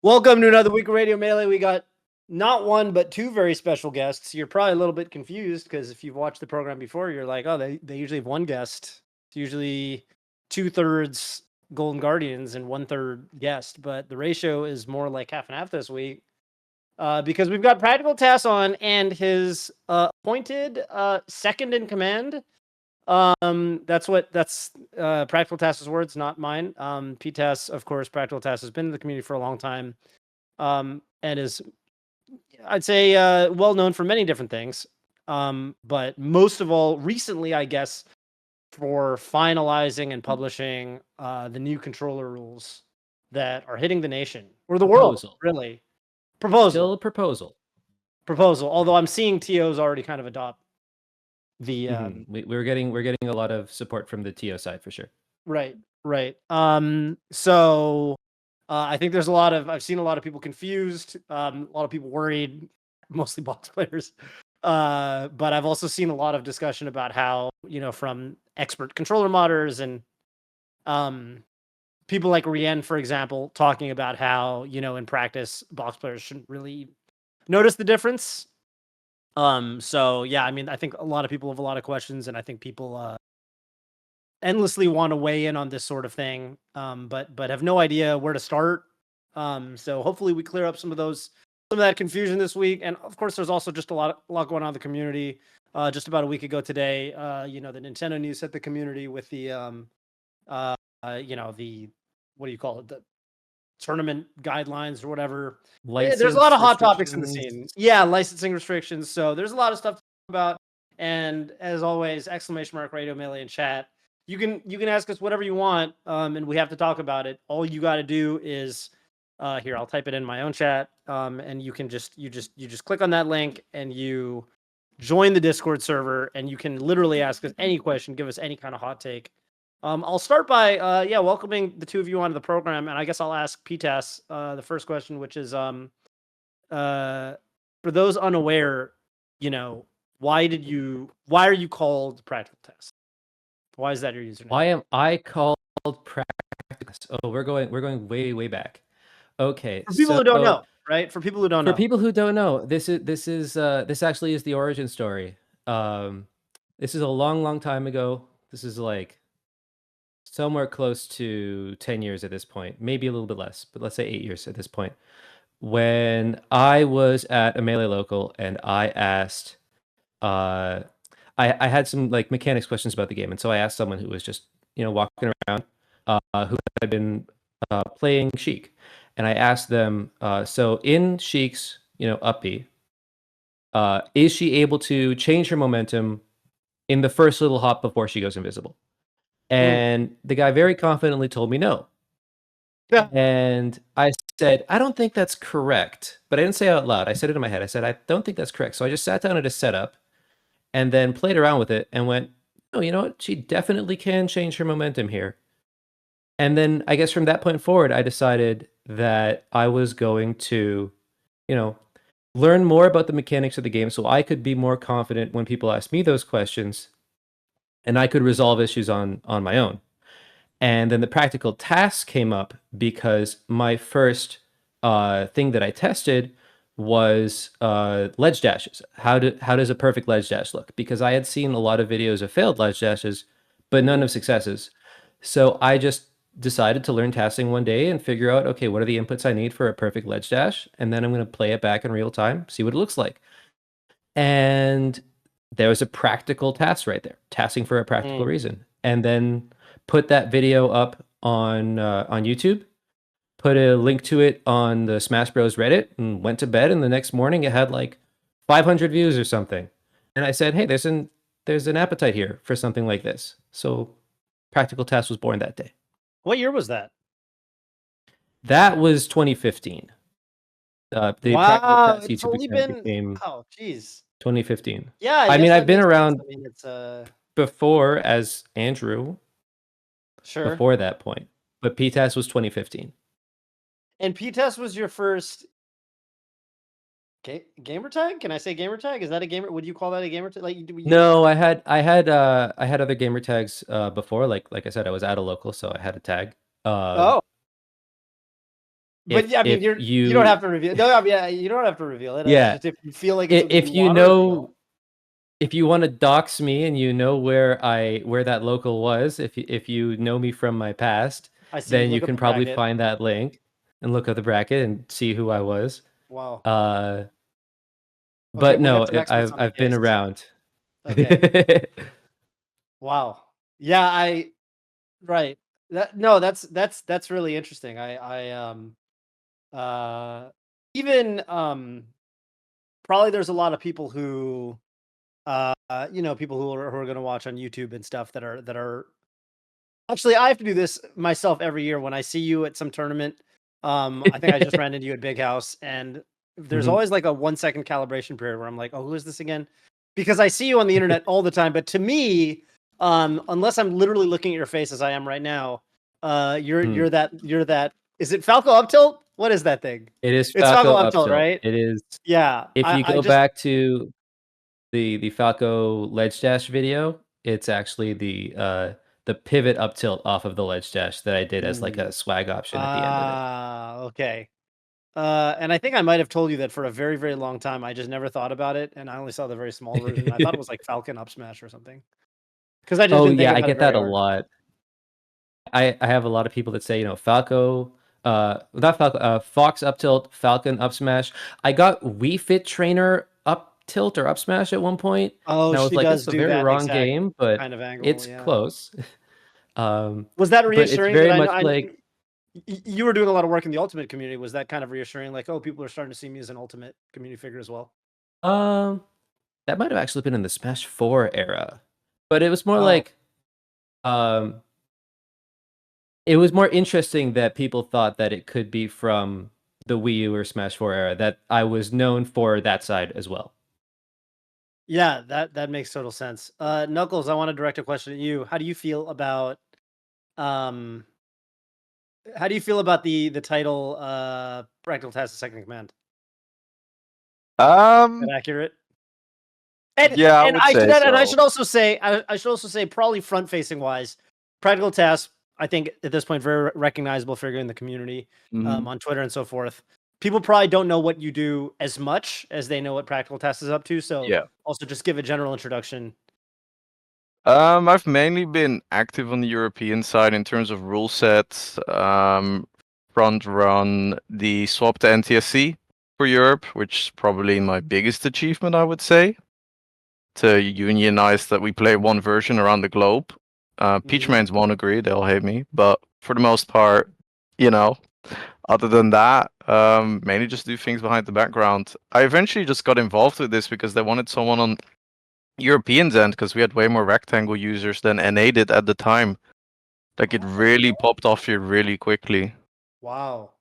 Welcome to another week of Radio Melee. We got not one, but two very special guests. You're probably a little bit confused because if you've watched the program before, you're like, oh, they usually have one guest. It's usually 2/3 Golden Guardians and 1/3 guest, but the ratio is more like half and half this week because we've got PracticalTAS on and his appointed second in command. That's PracticalTAS's words, not mine. PTAS, of course, PracticalTAS has been in the community for a long time, and is, I'd say, well known for many different things. But most of all, recently, I guess, for finalizing and publishing the new controller rules that are hitting the nation or the world, really. Still a proposal. Although I'm seeing TOs already kind of adopt the we're getting a lot of support from the TO side for sure. Right. So I think there's I've seen a lot of people confused, a lot of people worried, mostly Boxx players. But I've also seen a lot of discussion about how, from expert controller modders and people like Rien, for example, talking about how, in practice, Boxx players shouldn't really notice the difference. So yeah, I mean, I think a lot of people have a lot of questions, and I think people endlessly want to weigh in on this sort of thing, but have no idea where to start. So hopefully we clear up some of that confusion this week. And of course, there's also just a lot going on in the community. Just about a week ago today, the Nintendo news hit the community with the the, what do you call it, the tournament guidelines or whatever. There's a lot of hot topics in the scene. Yeah, licensing restrictions. So there's a lot of stuff to talk about. And as always, !Radio Melee in chat. You can ask us whatever you want, and we have to talk about it. All you got to do is here. I'll type it in my own chat, and you just click on that link and you join the Discord server, and you can literally ask us any question, give us any kind of hot take. I'll start by welcoming the two of you onto the program, and I guess I'll ask PTAS the first question, which is for those unaware, why are you called PracticalTAS? Why is that your username? Why am I called PracticalTAS? Oh, we're going way back. Okay. For people who don't know, right? For people who don't know. For people who don't know, this actually is the origin story. This is a long time ago. This is like somewhere close to 10 years at this point, maybe a little bit less, but let's say 8 years at this point. When I was at a Melee local and I asked, I had some like mechanics questions about the game, and so I asked someone who was just walking around, who had been playing Sheik, and I asked them, so in Sheik's up B, is she able to change her momentum in the first little hop before she goes invisible? And the guy very confidently told me no. Yeah. And I said, I don't think that's correct, but I didn't say it out loud. I said it in my head. I said, I don't think that's correct. So I just sat down at a setup and then played around with it and went, oh, you know what? She definitely can change her momentum here. And then I guess from that point forward, I decided that I was going to, learn more about the mechanics of the game so I could be more confident when people ask me those questions and I could resolve issues on my own. And then the PracticalTAS came up because my first thing that I tested was ledge dashes. How does a perfect ledge dash look? Because I had seen a lot of videos of failed ledge dashes, but none of successes. So I just decided to learn tasking one day and figure out, okay, what are the inputs I need for a perfect ledge dash? And then I'm going to play it back in real time, see what it looks like. And there was a PracticalTAS right there, tasking for a practical reason. And then put that video up on YouTube, put a link to it on the Smash Bros. Reddit, and went to bed. And the next morning, it had like 500 views or something. And I said, hey, there's an appetite here for something like this. So PracticalTAS was born that day. What year was that? That was 2015. Wow, it's only been, oh, geez. 2015. Yeah, I mean, I've been around before as Andrew. Sure. Before that point, but PTAS was 2015. And PTAS was your first gamer tag? Can I say gamer tag? Is that a gamer? Would you call that a gamer tag? Like, no, I had other gamer tags before. Like I said, I was at a local, so I had a tag. But yeah, I mean, if you don't you have to reveal. No, I mean, yeah, you don't have to reveal it. It's yeah, just if you feel like it's something you if you want to know, reveal. if you want to dox me and you know where that local was, if you know me from my past, I see. then you Look up can the probably bracket. find that link and look at the bracket and see who I was. Wow. Uh, Okay, but we'll get no, some experts on the I've been case. around. Okay. Wow. Yeah, right. That's really interesting. Uh even probably there's a lot of people who people who are going to watch on YouTube and stuff that are actually, I have to do this myself every year when I see you at some tournament. I think I just ran into you at Big House, and there's Mhm. always like a 1 second calibration period where I'm like, oh, who is this again? Because I see you on the internet all the time, but to me, unless I'm literally looking at your face as I am right now, Mm. you're that. Is it Falco up tilt? What is that thing? It is It's Falco Falco up up tilt, tilt. right? It is. Yeah. If you I go just back to the Falco ledge dash video, it's actually the pivot up tilt off of the ledge dash that I did as like Ooh. a swag option at the end of it. Okay. And I think I might have told you that for a very, very long time, I just never thought about it, and I only saw the very small version. I thought it was like Falcon up smash or something, because I just Oh didn't think yeah, I about it get very that a hard. lot. I have a lot of people that say, Falco, not Falco, Fox up tilt, Falcon up smash. I got Wii Fit Trainer up tilt or up smash at one point, Oh, and I was she like, does it's a do very that wrong exact game, but kind of angle. it's Yeah. close. Was that But it's reassuring that very I know? much like, You were doing a lot of work in the Ultimate community. Was that kind of reassuring? Like, oh, people are starting to see me as an Ultimate community figure as well. um, that might have actually been in the Smash 4 era, but it was more Oh, like, um, it was more interesting that people thought that it could be from the Wii U or Smash 4 era, that I was known for that side as well. yeah, that makes total sense. Knuckles, I want to direct a question at you. Um How do you feel about the title Practical Task and Second Command? Is Um, that accurate? yeah, I And would say I so. should also say I should also say probably front facing wise, Practical Task, I think at this point very recognizable figure in the community, Mhm. on Twitter and so forth. People probably don't know what you do as much as they know what Practical Task is up to. So Yeah. also just give a general introduction. I've mainly been active on the European side in terms of rule sets, front run the swap to NTSC for Europe, which is probably my biggest achievement, I would say, to unionize that we play one version around the globe. Peach Mhm. mains won't agree, they'll hate me, but for the most part, you know, other than that, mainly just do things behind the background. I eventually just got involved with this because they wanted someone on Europeans end because we had way more rectangle users than NA did at the time. Like it really popped off here really quickly. Wow.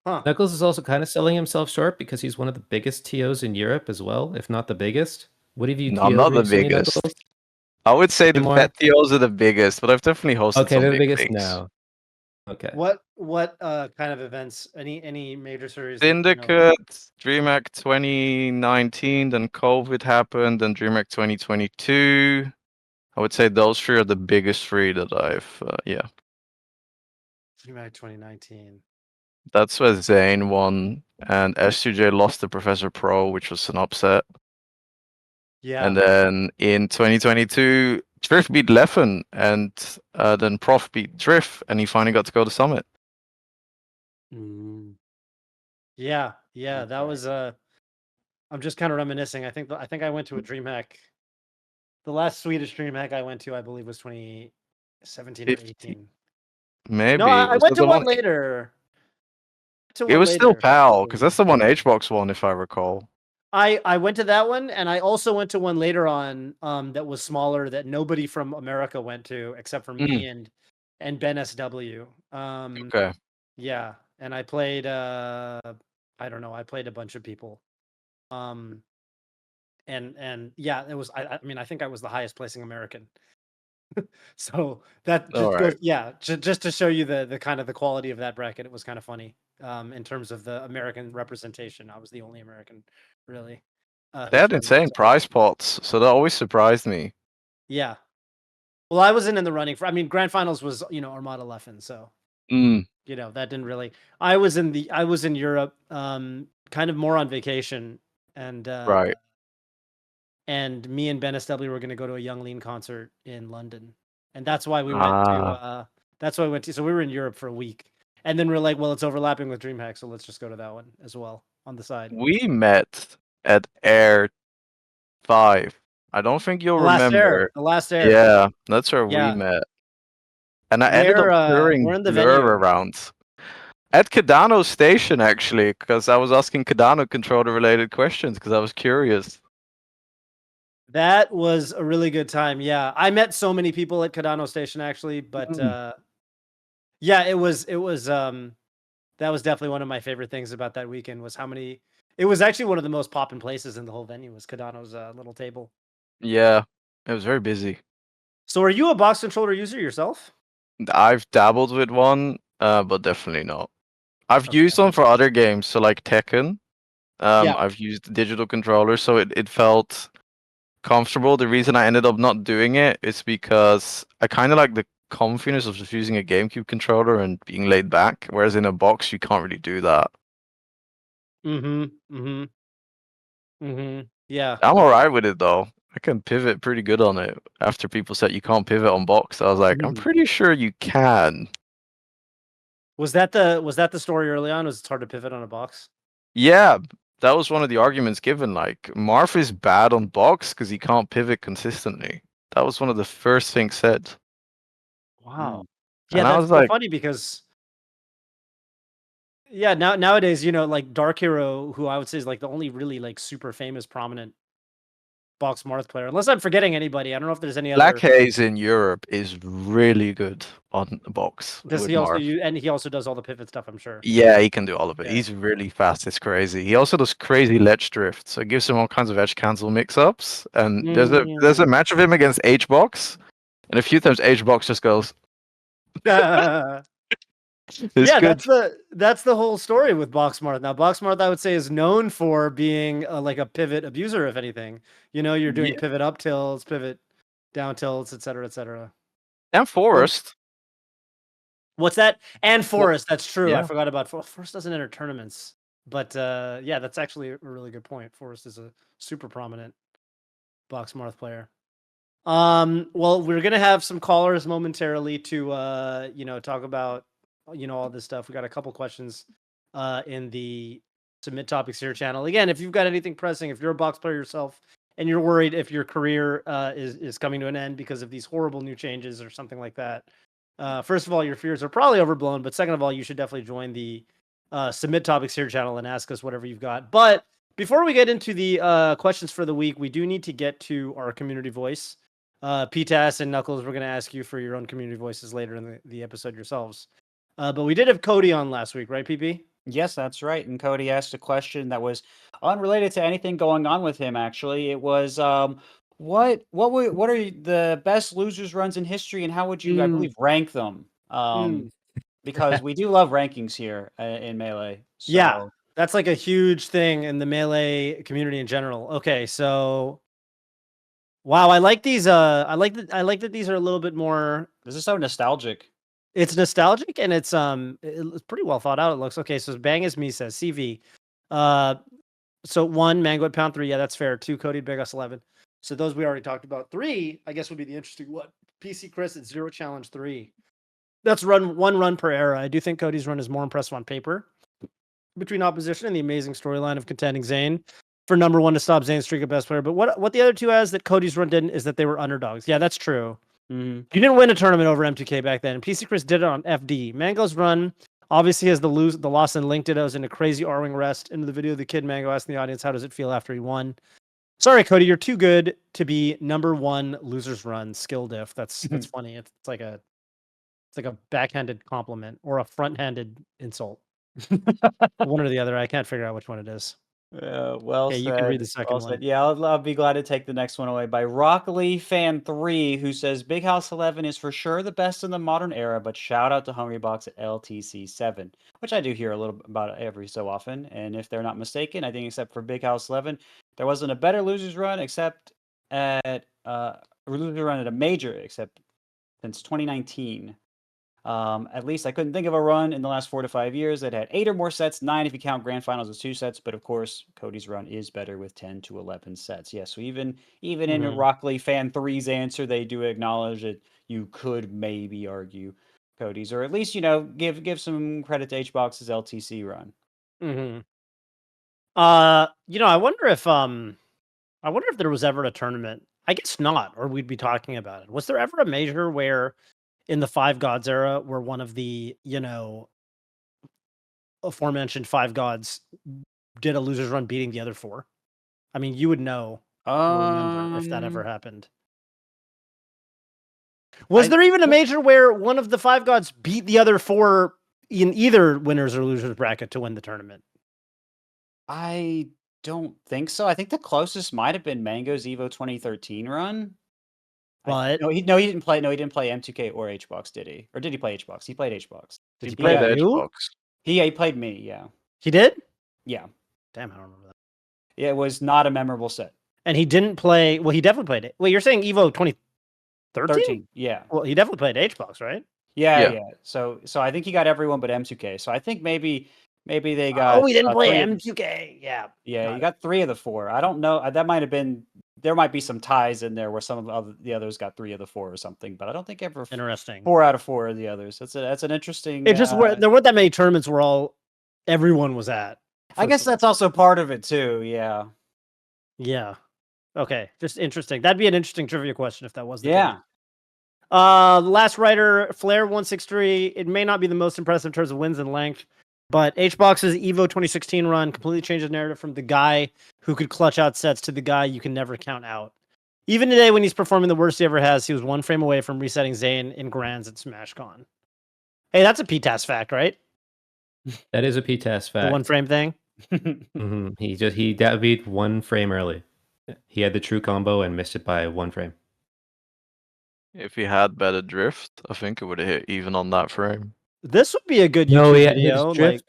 Huh. Knuckles is also kind of selling himself short because he's one of the biggest TOs in Europe as well, if not the biggest. What have you No, I'm TO'd not the recently, biggest. Knuckles? I would say the Anymore? pet TOs are the biggest, but I've definitely hosted Okay, some they're the big biggest things. now. Okay. What kind of events? Any major series that Syndicate, DreamHack 2019, then COVID happened, then DreamHack 2022. I would say those three are the biggest three that I've, yeah. DreamHack 2019. That's where Zane won, and S2J lost to Professor Pro, which was an upset. Yeah. And then in 2022, Triff beat Leffen, and then Prof beat Triff, and he finally got to go to Summit. Mm. Yeah, yeah, that was I'm just kind of reminiscing. I think I went to a DreamHack. The last Swedish DreamHack I went to, I believe, was 2017 or 50, 18. No, maybe. I Was went it to the one one? later. To It one was still later, I PAL, because believe. that's the one HBox won, if I recall. I went to that one, and I also went to one later on that was smaller that nobody from America went to except for Mm, me and Ben SW. okay. Yeah, and I played I don't know, I played a bunch of people. Um and yeah, it was I mean, I think I was the highest placing American. So that All just right. goes, yeah, just to show you the kind of the quality of that bracket. It was kind of funny in terms of the American representation. I was the only American really They who had played in that insane tournament. prize pots, so that always surprised me. Yeah. Well, I wasn't in the running for, I mean, grand finals was, Armada Leffen, so Mm. you know, that didn't really. I was in Europe, kind of more on vacation, and Right. and me and Ben SW were going to go to a Young Lean concert in London, and that's why we went to. Ah. That's why we went to. So we were in Europe for a week, and then we're like, well, it's overlapping with DreamHack, so let's just go to that one as well on the side. We met at Air 5. I don't think you'll The Last Air. remember. The Last Air. Yeah, that's where we Yeah. met. And I ended up We're touring in the Blur venue. around. At Cardano Station, actually, because I was asking Cardano controller-related questions because I was curious. That was a really good time. Yeah, I met so many people at Cardano Station actually, but yeah, it was that was definitely one of my favorite things about that weekend was how many. It was actually one of the most poppin' places in the whole venue was Cardano's little table. Yeah, it was very busy. So, are you a Boxx controller user yourself? I've dabbled with one, but definitely not. I've used Okay. one for other games, so like Tekken. Yeah. I've used the digital controller, so it felt comfortable. The reason I ended up not doing it is because I kind of like the comfiness of just using a GameCube controller and being laid back, whereas in a box you can't really do that. Mm-hmm. Mm-hmm. Mm-hmm. Yeah. I'm alright with it though. I can pivot pretty good on it. After people said you can't pivot on box, I was like, I'm Mhm. pretty sure you can. Was that the story early on? Was it's hard to pivot on a box? Yeah, that was one of the arguments given. Like, Marth is bad on box because he can't pivot consistently. That was one of the first things said. Wow. Yeah, And I that's was so like, funny because yeah, nowadays, you know, like Dark Hero, who I would say is like the only really like super famous prominent Boxx Marth player, unless I'm forgetting anybody. I don't know if there's any Black other. Haze in Europe is really good on the box Does with he also Marth. use, and he also does all the pivot stuff, I'm sure. Yeah, he can do all of it. Yeah. He's really fast. It's crazy. He also does crazy ledge drift, so it gives him all kinds of edge cancel mix-ups. And there's a match of him against H-Box, and a few times H-Box just goes, "It's Yeah, good." that's the whole story with Boxx Marth. Now, Boxx Marth, I would say, is known for being like a pivot abuser, if anything. You know, you're doing Yeah, pivot up tilts, pivot down tilts, etc., etc. and Forest. What's that? And Well, Forest, that's true. I yeah. forgot about Forest doesn't enter tournaments. But yeah, that's actually a really good point. Forest is a super prominent Boxx Marth player. Well, we're gonna have some callers momentarily to you know, talk about, you know, all this stuff. We got a couple questions in the submit topics here channel. Again, if you've got anything pressing, if you're a Boxx player yourself and you're worried if your career is coming to an end because of these horrible new changes or something like that, first of all, your fears are probably overblown. But second of all, you should definitely join the submit topics here channel and ask us whatever you've got. But before we get into the questions for the week, we do need to get to our community voice. PTAS and Nuckels, we're going to ask you for your own community voices later in the episode yourselves. But we did have Cody on last week, right, PP? Yes, that's right. And Cody asked a question that was unrelated to anything going on with him. Actually, it was what are the best losers runs in history, and how would you, I believe, rank them? Because we do love rankings here in Melee. Yeah, So that's like a huge thing in the Melee community in general. Okay, so wow, I like these. I like that these are a little bit more. this is so nostalgic. It's nostalgic and it's pretty well thought out. It looks okay. So Bang is me says CV. So 1 Mango at pound 3. Yeah, that's fair. 2 Cody Big Us 11. So those we already talked about. 3, I guess, would be the interesting one. PC Chris at 0 challenge 3. That's one run per era. I do think Cody's run is more impressive on paper between opposition and the amazing storyline of contending Zane for number 1 to stop Zane's streak of best player. But what the other two has that Cody's run didn't is that they were underdogs. Yeah, that's true. You didn't win a tournament over M2K back then. PC Chris did it on FD. Mango's run obviously has the loss and linked it. I was in a crazy R-wing rest. Into the video, the kid Mango asked the audience, how does it feel after he won? Sorry, Cody, you're too good to be number 1 losers run skill diff. That's funny. It's like a backhanded compliment or a front-handed insult. One or the other. I can't figure out which one it is. Well Okay, said. you can read the second Well one. said. Yeah, I'll be glad to take the next one away by Rockly Fan 3, who says Big House 11 is for sure the best in the modern era, but shout out to Hungrybox at LTC 7, which I do hear a little bit about every so often. And if they're not mistaken, I think except for Big House 11, there wasn't a better losers run except at losers run at a major except since 2019. At least I couldn't think of a run in the last 4 to 5 years that had 8 or more sets, 9 if you count grand finals as 2 sets. But of course, Cody's run is better with 10 to 11 sets. Yeah, so even in Mhm. Rockley Fan 3's answer, they do acknowledge that you could maybe argue Cody's, or at least give some credit to HBox's LTC run. Mm-hmm. I wonder if there was ever a tournament. I guess not, or we'd be talking about it. Was there ever a major where, in the Five Gods era, where one of the aforementioned Five Gods did a losers run beating the other 4? I mean, you would know or remember if that ever happened. Was there even a major where one of the Five Gods beat the other 4 in either winners or losers bracket to win the tournament? I don't think so. I think the closest might have been Mango's Evo 2013 run. But No, he didn't play. No, he didn't play M2K or HBox, did he? Or did he play HBox? He played HBox. did he Played play you? Xbox. He played me. Yeah, He did? yeah. Damn, I don't remember that. It was not a memorable set. And he didn't play. Well, he definitely played it. Well, you're saying Evo 2013? 13. Yeah. Well, he definitely played HBox, right? Yeah. So I think he got everyone but M2K. So I think maybe they got. Oh, he didn't play 3 of- M2K. Yeah. Yeah, Got you it. got 3 of the 4. I don't know. That might have been. There might be some ties in there where some of the others got 3 of the 4 or something, but I don't think ever Interesting. 4 out of 4 of the others. That's an interesting. It just there weren't that many tournaments where everyone was at. I guess that's also part of it too. Yeah. Yeah. Okay. Just interesting. That'd be an interesting trivia question if that was the Yeah. case. The last writer, Flair 163. It may not be the most impressive in terms of wins and length, but HBox's Evo 2016 run completely changed the narrative from the guy who could clutch out sets to the guy you can never count out. Even today, when he's performing the worst he ever has, he was 1 frame away from resetting Zane in Grands at SmashCon. Hey, that's a PTAS fact, right? That is a PTAS fact. The 1 frame thing. He beat 1 frame early. He had the true combo and missed it by 1 frame. If he had better drift, I think it would have hit even on that frame. This would be a good No, YouTube yeah, video. his drift.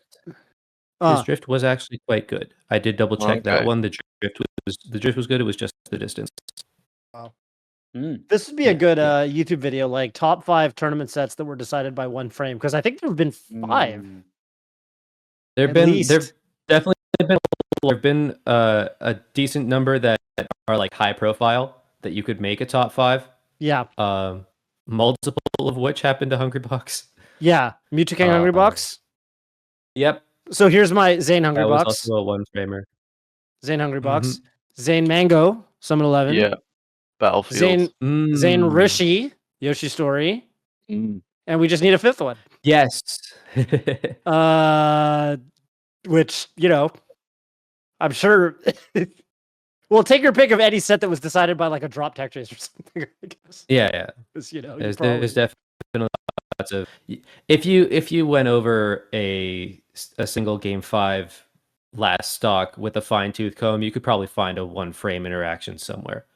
Like, His drift was actually quite good. I did double check that Okay. one. The drift was good. It was just the distance. this would be a Yeah, good yeah. YouTube video, like top 5 tournament sets that were decided by 1 frame. Because I think there have been 5. There've At been least. there've definitely been a decent number that are like high profile that you could make a top 5. Yeah. Multiple of which happened to Hungrybox. Yeah. Mewtwo King Hungrybox. Yep. So here's my Zane That was Hungrybox. also a 1 framer. Zane Hungrybox. Zane Mango, Summon 11. Yeah. Battlefield. Zane Rishi, Yoshi Story. Mm. And we just need a 5th one. Yes. Which, I'm sure. Well, take your pick of any set that was decided by like a drop tech trace or something, I guess. Yeah. 'Cause, There's definitely lots of. If you went over a single game 5 last stock with a fine tooth comb, you could probably find a 1 frame interaction somewhere.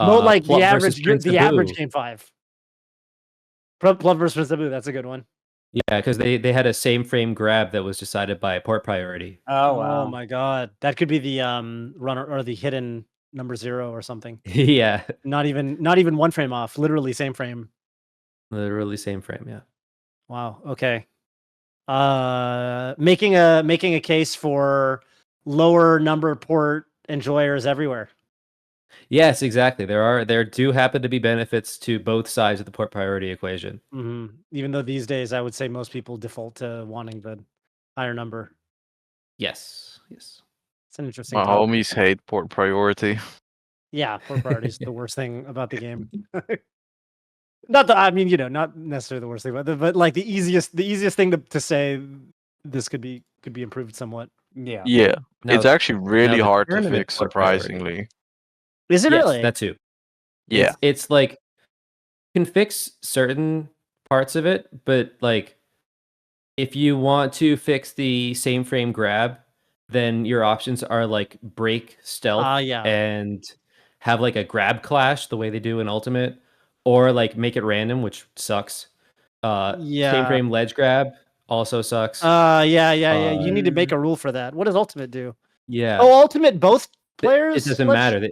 No, like Plump the versus average Prince Abu. game 5. Plump versus Prince Abu, that's a good one. Yeah, because they had a same frame grab that was decided by a port priority. Oh wow. Oh my god. That could be the runner or the hidden number 0 or something. Yeah, Not even 1 frame off, literally same frame. literally same frame. Yeah. Wow. Okay. Making a case for lower number port enjoyers everywhere. Yes, exactly. There do happen to be benefits to both sides of the port priority equation. Mm-hmm. Even though these days I would say most people default to wanting the higher number. Yes. It's an interesting My topic. homies hate port priority. Yeah, port priority is the worst thing about the game. Not necessarily the worst thing, but like the easiest thing to say this could be improved somewhat. Yeah. Yeah. Now- It's actually really the hard to tournament fix, port priority. surprisingly. Is it Yes, really? that too. Yeah. It's like you can fix certain parts of it, but like if you want to fix the same frame grab, then your options are like break stealth Yeah. and have like a grab clash the way they do in Ultimate, or like make it random, which sucks. Same frame ledge grab also sucks. Yeah. You need to make a rule for that. What does Ultimate do? Yeah. Oh, Ultimate both players? It doesn't matter.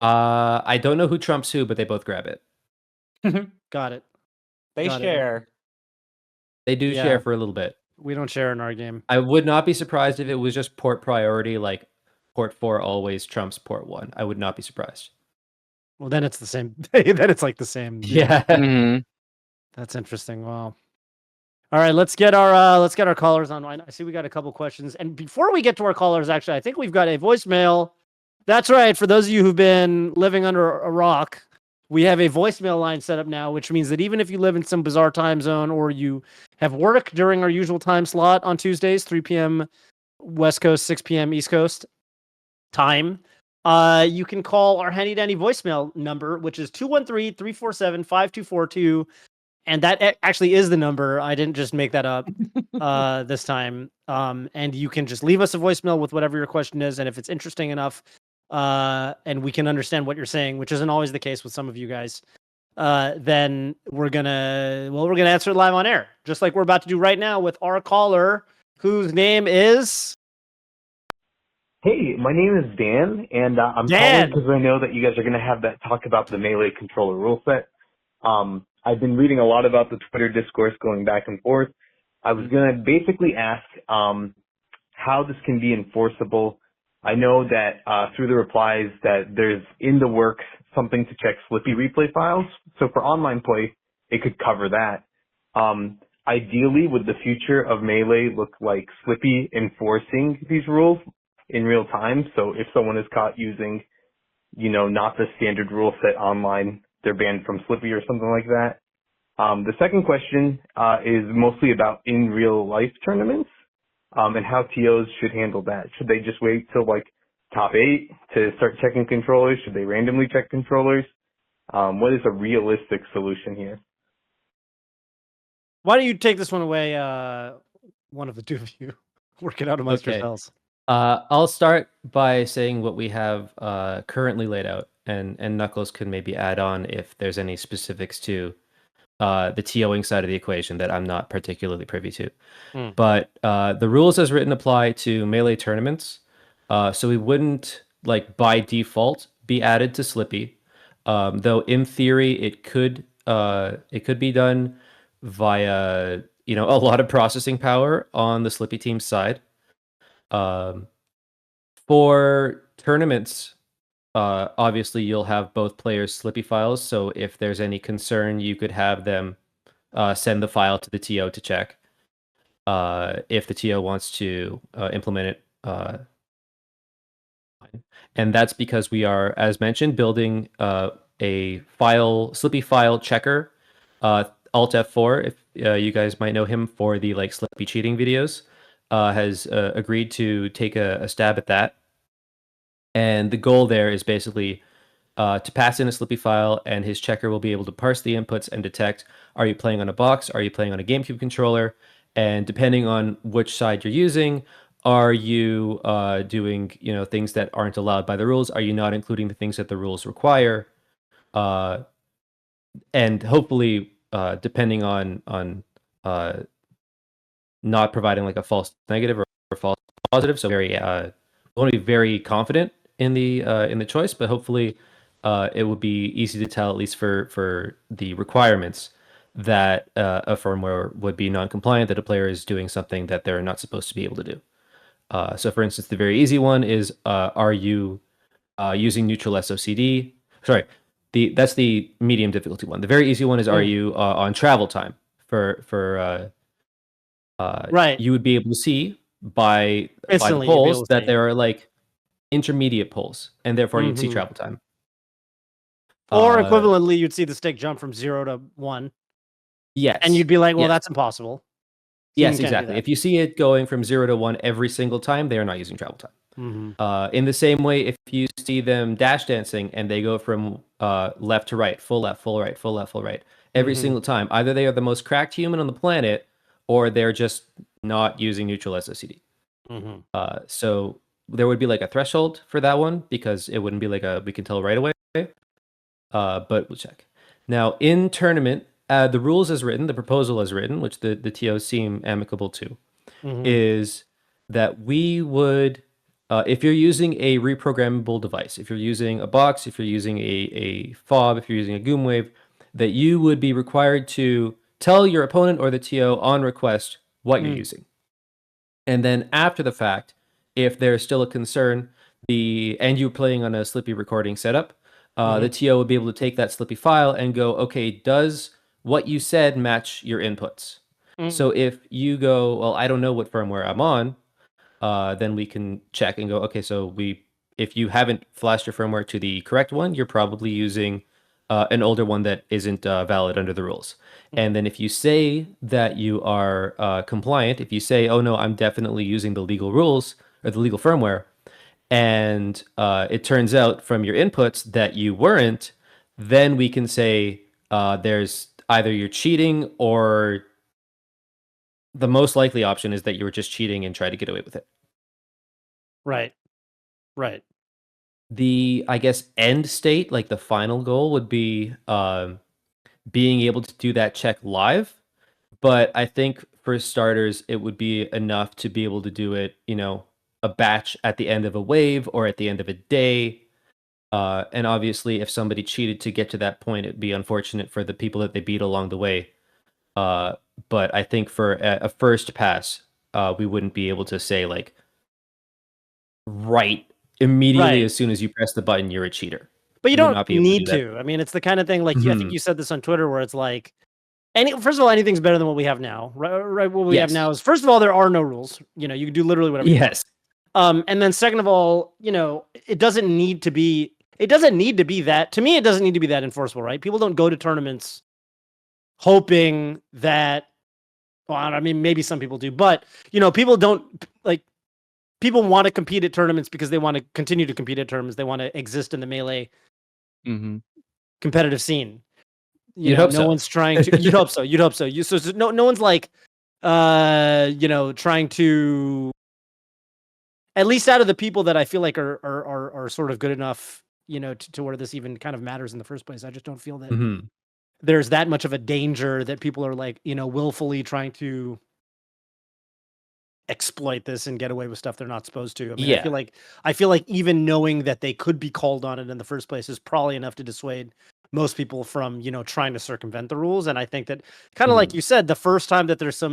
I don't know who trumps who, but they both grab it. Got it. They Got it. share. They do Yeah. share for a little bit. We don't share in our game. I would not be surprised if it was just port priority, like port 4 always trumps port 1. I would not be surprised. Well, then it's the same. Then it's like the same. Yeah. Mhm. That's interesting. Wow. All right, let's get our callers online. I see we got a couple questions. And before we get to our callers, actually, I think we've got a voicemail. That's right. For those of you who've been living under a rock, we have a voicemail line set up now, which means that even if you live in some bizarre time zone or you have work during our usual time slot on Tuesdays, 3 p.m. West Coast, 6 p.m. East Coast time, you can call our handy dandy voicemail number, which is 213-347-5242. And that actually is the number. I didn't just make that up this time. And you can just leave us a voicemail with whatever your question is. And if it's interesting enough, and we can understand what you're saying, which isn't always the case with some of you guys, then we're gonna answer it live on air, just like we're about to do right now with our caller, whose name is Hey, my name is Dan, and I'm Dan. calling because I know that you guys are going to have that talk about the Melee controller rule set. I've been reading a lot about the Twitter discourse going back and forth. I was going to basically ask how this can be enforceable. I know that through the replies that there's in the works something to check Slippy replay files. So for online play, it could cover that. Ideally, would the future of Melee look like Slippy enforcing these rules in real time? So if someone is caught using, not the standard rule set online, they're banned from Slippy or something like that. The second question is mostly about in real life tournaments and how TOs should handle that. Should they just wait till like top 8 to start checking controllers? Should they randomly check controllers? What is a realistic solution here? Why don't you take this one away? One of the two of you work it out amongst Okay. yourselves. I'll start by saying what we have currently laid out, and Knuckles can maybe add on if there's any specifics to the TOing side of the equation that I'm not particularly privy to. But the rules as written apply to Melee tournaments, so we wouldn't like by default be added to Slippy, though in theory it could be done via a lot of processing power on the Slippy team's side. For tournaments, obviously you'll have both players' Slippy files, so if there's any concern, you could have them send the file to the TO to check. If the TO wants to implement it. And that's because we are, as mentioned, building a Slippy file checker, Alt F4, if you guys might know him for the Slippy cheating videos, has agreed to take a stab at that. And the goal there is basically to pass in a Slippy file, and his checker will be able to parse the inputs and detect, are you playing on a Boxx? Are you playing on a GameCube controller? And depending on which side you're using, are you doing things that aren't allowed by the rules? Are you not including the things that the rules require? And hopefully, depending on not providing a false negative or false positive, so very want to be very confident in the choice, but hopefully it would be easy to tell, at least for the requirements, that a firmware would be non-compliant, that a player is doing something that they're not supposed to be able to do. So for instance, the very easy one is, are you using neutral SOCD? Sorry, that's the medium difficulty one. The very easy one is, are you on travel time? Right. You would be able to see by the Instantly, you'd be polls able to that see. there are intermediate polls, and therefore you'd see travel time. Or equivalently, you'd see the stick jump from 0 to 1. Yes. And you'd be like, well, yes. that's impossible. Yes, exactly. If you see it going from 0 to 1 every single time, they are not using travel time. In the same way, if you see them dash dancing and they go from left to right, full left, full right, full left, full right, every single time, either they are the most cracked human on the planet, or they're just not using neutral SOCD. So there would be a threshold for that one, because it wouldn't be we can tell right away. But we'll check. Now, in tournament, the rules as written, the proposal as written, which the TOs seem amicable to, is that we would, if you're using a reprogrammable device, if you're using a Boxx, if you're using a fob, if you're using a Goomwave, that you would be required to tell your opponent or the TO on request what you're Mm. using. And then after the fact, if there's still a concern, and you're playing on a Slippy recording setup, the TO would be able to take that Slippy file and go, okay, does what you said match your inputs? So if you go, well, I don't know what firmware I'm on, then we can check and go, okay, so if you haven't flashed your firmware to the correct one, you're probably using an older one that isn't valid under the rules. And then if you say that you are compliant, if you say, oh no, I'm definitely using the legal rules or the legal firmware, and it turns out from your inputs that you weren't, then we can say there's either you're cheating, or the most likely option is that you were just cheating and tried to get away with it. Right. Right. The, I guess, end state, like the final goal, would be being able to do that check live. But I think for starters, it would be enough to be able to do it, a batch at the end of a wave or at the end of a day. And obviously, if somebody cheated to get to that point, it'd be unfortunate for the people that they beat along the way. But I think for a first pass, we wouldn't be able to say, like, right immediately Right. as soon as you press the button, you're a cheater. But you We would don't not be able to need do that. to. I mean, it's the kind of thing like I think Mhm. you said this on Twitter where it's like first of all, anything's better than what we have now. Right, what we have Yes. now is, first of all, there are no rules. You can do literally whatever you want. Yes. And then second of all, it doesn't need to be that, to me, it doesn't need to be that enforceable, right? People don't go to tournaments hoping that, well, I mean, maybe some people do, but people don't, like, people want to compete at tournaments because they want to continue to compete at tournaments. They want to exist in the Melee competitive scene. You'd hope no so. one's trying to. You'd hope so. So no one's like, trying to. At least out of the people that I feel like are sort of good enough, to where this even kind of matters in the first place. I just don't feel that Mhm. there's that much of a danger that people are like, willfully trying to exploit this and get away with stuff they're not supposed to. I mean, Yeah. I feel like even knowing that they could be called on it in the first place is probably enough to dissuade most people from, trying to circumvent the rules. And I think that, kind of like you said, the first time that there's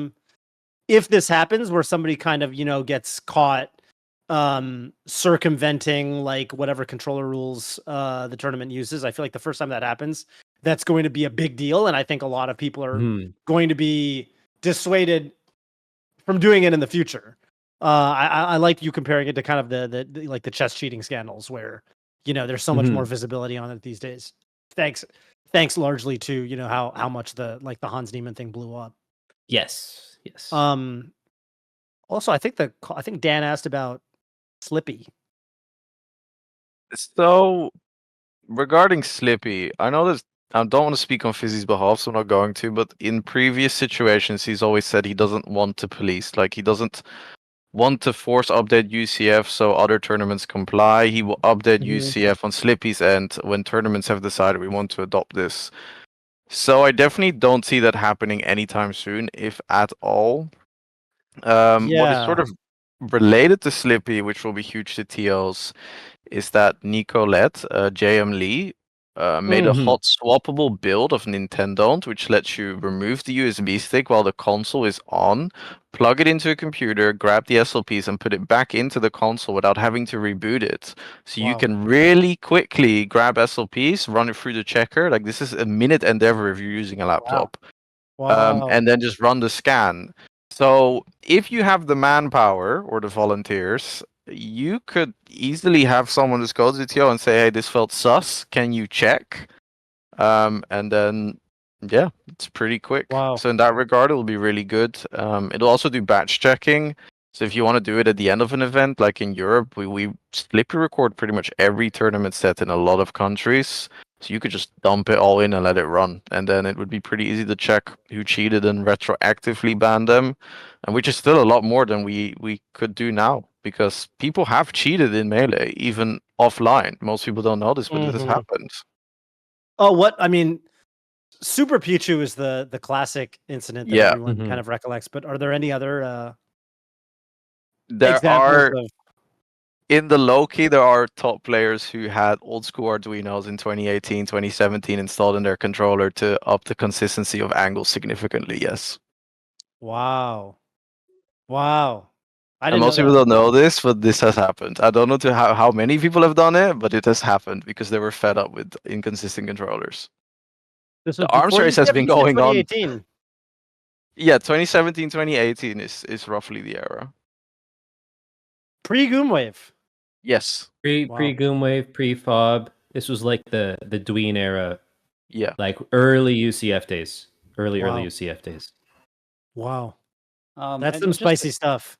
if this happens where somebody kind of, gets caught circumventing like whatever controller rules the tournament uses, I feel like the first time that happens, that's going to be a big deal. And I think a lot of people are going to be dissuaded from doing it in the future. I like you comparing it to kind of the like the chess cheating scandals where, there's so much more visibility on it these days. Thanks largely to, how much the Hans Niemann thing blew up. Yes. Also, I think Dan asked about Slippy. So, regarding Slippy, I know this. I don't want to speak on Fizzy's behalf, so I'm not going to. But in previous situations, he's always said he doesn't want to police. Like, he doesn't want to force update UCF so other tournaments comply. He will update UCF on Slippy's end when tournaments have decided we want to adopt this. So I definitely don't see that happening anytime soon, if at all. What is sort of related to Slippy, which will be huge to TOs, is that Nicolette, JM Lee, made a hot swappable build of Nintendo, which lets you remove the USB stick while the console is on, plug it into a computer, grab the SLPs, and put it back into the console without having to reboot it. So you can really quickly grab SLPs, run it through the checker. Like, this is a minute endeavor if you're using a laptop. And then just run the scan. So if you have the manpower or the volunteers, you could easily have someone just go to the TO and say, hey, this felt sus. Can you check? And then, yeah, it's pretty quick. Wow. So in that regard, it will be really good. It'll also do batch checking. So if you want to do it at the end of an event, like in Europe, we Slippy record pretty much every tournament set in a lot of countries. So you could just dump it all in and let it run. And then it would be pretty easy to check who cheated and retroactively ban them. And which is still a lot more than we could do now. Because people have cheated in Melee, even offline. Most people don't know this, but this has happened. Oh, what? I mean, Super Pichu is the classic incident that everyone kind of recollects. But are there any other There examples are of? in the low key, there are top players who had old school Arduinos in 2018, 2017 installed in their controller to up the consistency of angles significantly. Yes. Wow. Wow. I And didn't know most people that. don't know this, but this has happened. I don't know how many people have done it, but it has happened because they were fed up with inconsistent controllers. This The was arms before race has been UCF, you said going on. 2018. Yeah, 2017, 2018 is roughly the era. Pre-Goomwave. Yes. Pre Wow. Goomwave, pre Fob. This was like the Dween era, Yeah. like early UCF days, early Wow. UCF days. Wow. That's And some just spicy stuff.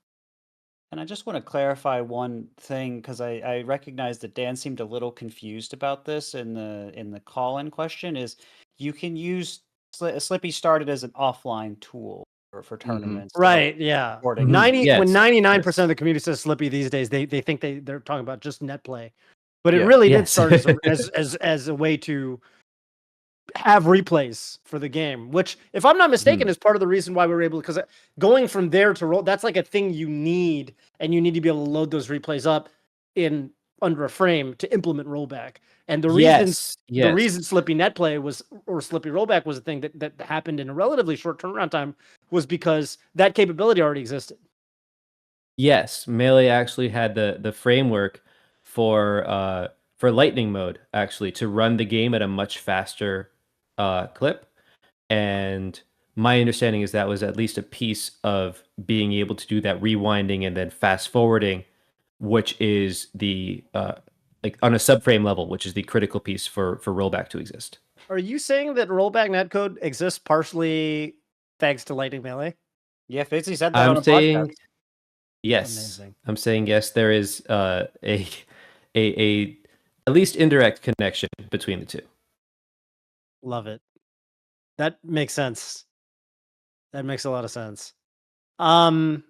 And I just want to clarify one thing because I recognize that Dan seemed a little confused about this in the call-in question. Is you can use Slippy started as an offline tool for tournaments, to help Right, yeah. recording. 90 when Yes, 99% yes. of the community says Slippy these days, they think they're talking about just net play. But it Yeah. really did Yes. start as a way to have replays for the game, which, if I'm not mistaken, is part of the reason why we were able to, because going from there to roll, that's like a thing you need, and you need to be able to load those replays up in under a frame to implement rollback. And the Yes, reason Slippy net play was, or Slippy rollback was a thing that happened in a relatively short turnaround time, was because that capability already existed. Yes, Melee actually had the framework for lightning mode actually to run the game at a much faster clip, and my understanding is that was at least a piece of being able to do that rewinding and then fast forwarding, which is the like on a subframe level, which is the critical piece for rollback to exist. Are you saying that rollback netcode exists partially thanks to Lightning Melee? Yeah, Fitzy said that on I'm a podcast. saying yes. Amazing. I'm saying yes. There is a at least indirect connection between the two. Love it. That makes sense. That makes a lot of sense. Man,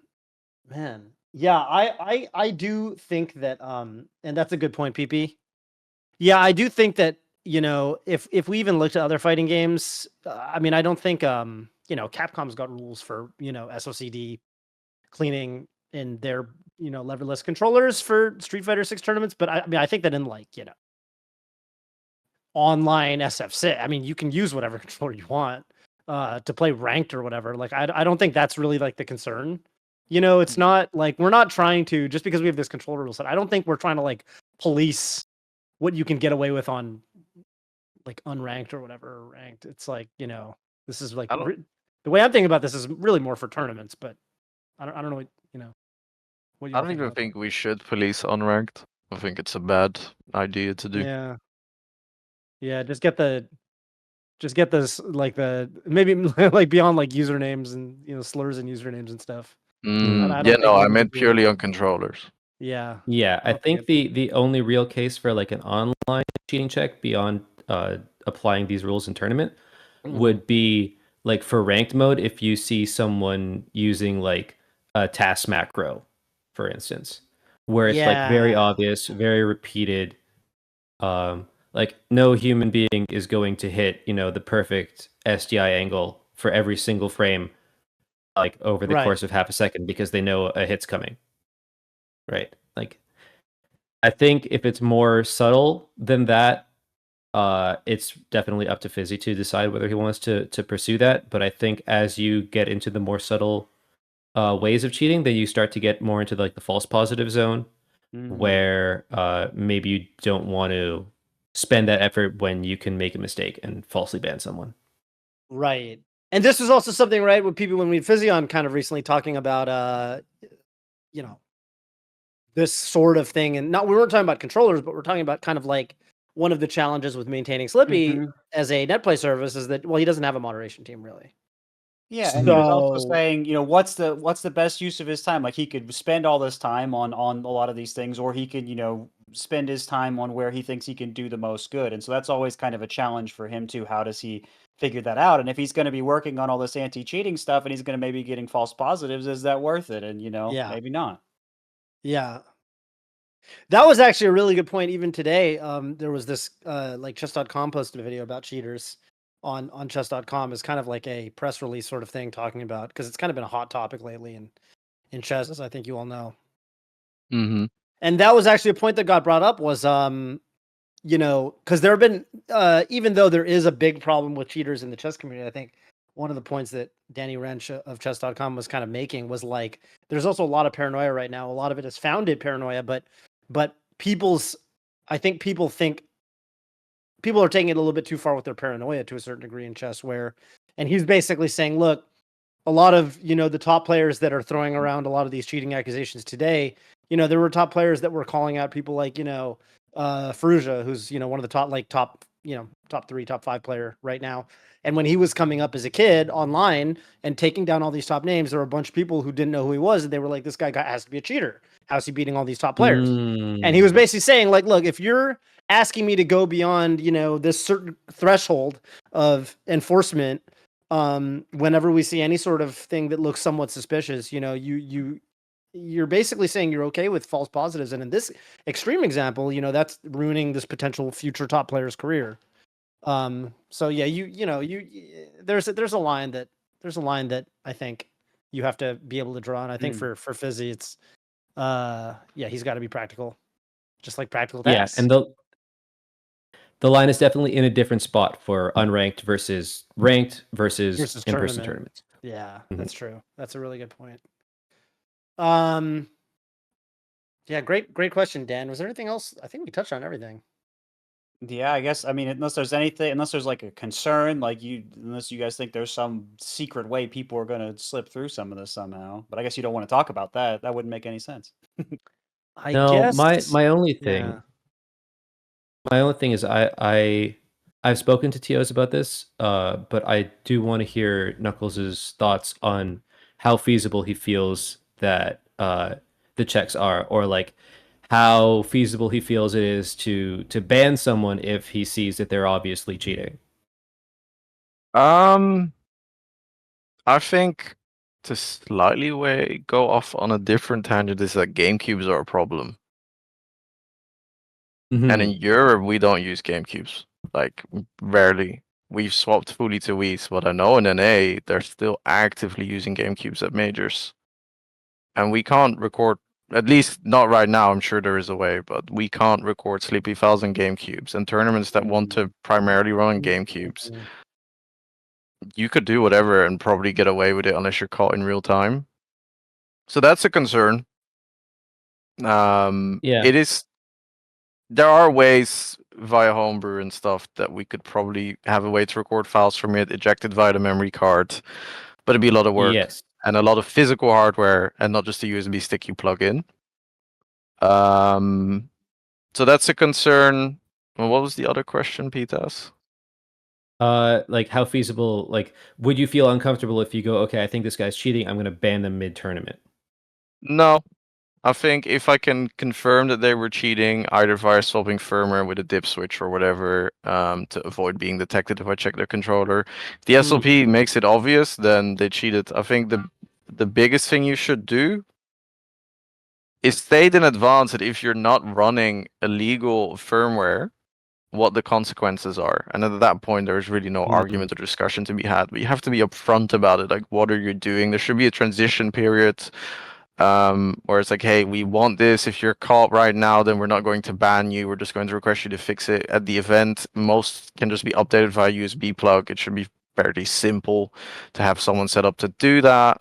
yeah, I do think that, and that's a good point, PP. Yeah, I do think that, if we even looked at other fighting games, I mean, I don't think, Capcom's got rules for, SOCD cleaning in their, leverless controllers for Street Fighter 6 tournaments, but I mean, I think that in, like, online SF6, I mean, you can use whatever controller you want to play ranked or whatever. Like, I don't think that's really like the concern. It's not like we're not trying to, just because we have this controller rule set, I don't think we're trying to like police what you can get away with on like unranked or whatever, or ranked. It's like, this is like the way I'm thinking about this is really more for tournaments, but I don't know what you I all don't think even about think we should police unranked. I think it's a bad idea to that. do. Yeah, just get this, like, the maybe like beyond like usernames and slurs and usernames and stuff. I don't Yeah, think no, we I need to meant do- purely on controllers. Yeah. Yeah, I don't think think the only real case for like an online cheating check beyond applying these rules in tournament would be like for ranked mode if you see someone using like a task macro, for instance, where it's like very Yeah. obvious, very repeated. Like no human being is going to hit, the perfect SDI angle for every single frame, like over the Right. course of half a second because they know a hit's coming. Right. Like I think if it's more subtle than that, it's definitely up to Fizzy to decide whether he wants to pursue that. But I think as you get into the more subtle ways of cheating, then you start to get more into like the false positive zone, where maybe you don't want to spend that effort when you can make a mistake and falsely ban someone. Right. And this was also something, right, with people when we had Fizzy on kind of recently talking about this sort of thing. And we weren't talking about controllers, but we're talking about kind of like one of the challenges with maintaining Slippy as a net play service is that, well, he doesn't have a moderation team really. Yeah, and he was also So- saying, what's the best use of his time? Like he could spend all this time on a lot of these things, or he could, spend his time on where he thinks he can do the most good. And so that's always kind of a challenge for him too. How does he figure that out? And if he's going to be working on all this anti-cheating stuff and he's going to maybe getting false positives, is that worth it? And Yeah. maybe not. Yeah. That was actually a really good point. Even today, there was this like chess.com posted a video about cheaters on chess.com as kind of like a press release sort of thing, talking about, because it's kind of been a hot topic lately in chess, as I think you all know. And that was actually a point that got brought up was, you know, because there have been, even though there is a big problem with cheaters in the chess community, I think one of the points that Danny Wrench of chess.com was kind of making was like, there's also a lot of paranoia right now. A lot of it is founded paranoia, but I think people are taking it a little bit too far with their paranoia to a certain degree in chess and he's basically saying, look, a lot of, you know, the top players that are throwing around a lot of these cheating accusations today, you know, there were top players that were calling out people like, you know, Ferrugia, who's, you know, one of the top 3, top 5 player right now. And when he was coming up as a kid online and taking down all these top names, there were a bunch of people who didn't know who he was. And they were like, this guy has to be a cheater. How's he beating all these top players? And he was basically saying, like, look, if you're asking me to go beyond, you know, this certain threshold of enforcement, whenever we see any sort of thing that looks somewhat suspicious, you know, you're basically saying you're okay with false positives. And in this extreme example, you know, that's ruining this potential future top player's career. So yeah, there's a line that I think you have to be able to draw. And I think for Fizzy, it's, he's got to be practical, just like PracticalTAS. Yeah, and the line is definitely in a different spot for unranked versus ranked versus in-person tournaments. Yeah, Mhm. That's true. That's a really good point. Yeah, great question, Dan. Was there anything else? I think we touched on everything. Yeah, I guess. I mean, unless there's like a concern, unless you guys think there's some secret way people are going to slip through some of this somehow. But I guess you don't want to talk about that. That wouldn't make any sense. I No, guess my only thing, yeah. my only thing is I've spoken to TOs about this, but I do want to hear Knuckles' thoughts on how feasible he feels that the checks are, or like how feasible he feels it is to ban someone if he sees that they're obviously cheating. I think to slightly go off on a different tangent is that GameCubes are a problem. And in Europe, we don't use GameCubes. Like, rarely. We've swapped fully to Wii's, but I know in NA, they're still actively using GameCubes at majors. And we can't record, at least not right now, I'm sure there is a way, but we can't record sleepy files in GameCubes. And tournaments that want to primarily run on GameCubes, you could do whatever and probably get away with it unless you're caught in real time. So that's a concern. Yeah. It is. There are ways via homebrew and stuff that we could probably have a way to record files from it, ejected via the memory card, but it'd be a lot of work Yes. and a lot of physical hardware and not just a USB stick you plug in. So that's a concern. Well, what was the other question, Pitas? Like how feasible, like would you feel uncomfortable if you go, okay, I think this guy's cheating, I'm going to ban them mid-tournament? No. I think if I can confirm that they were cheating, either via swapping firmware with a dip switch or whatever, to avoid being detected if I check their controller. If the SLP makes it obvious, then they cheated. I think the biggest thing you should do is state in advance that if you're not running illegal firmware, what the consequences are. And at that point, there's really no argument or discussion to be had. But you have to be upfront about it. Like, what are you doing? There should be a transition period. Where it's like, hey, we want this. If you're caught right now, then we're not going to ban you. We're just going to request you to fix it at the event. Most can just be updated via USB plug. It should be fairly simple to have someone set up to do that.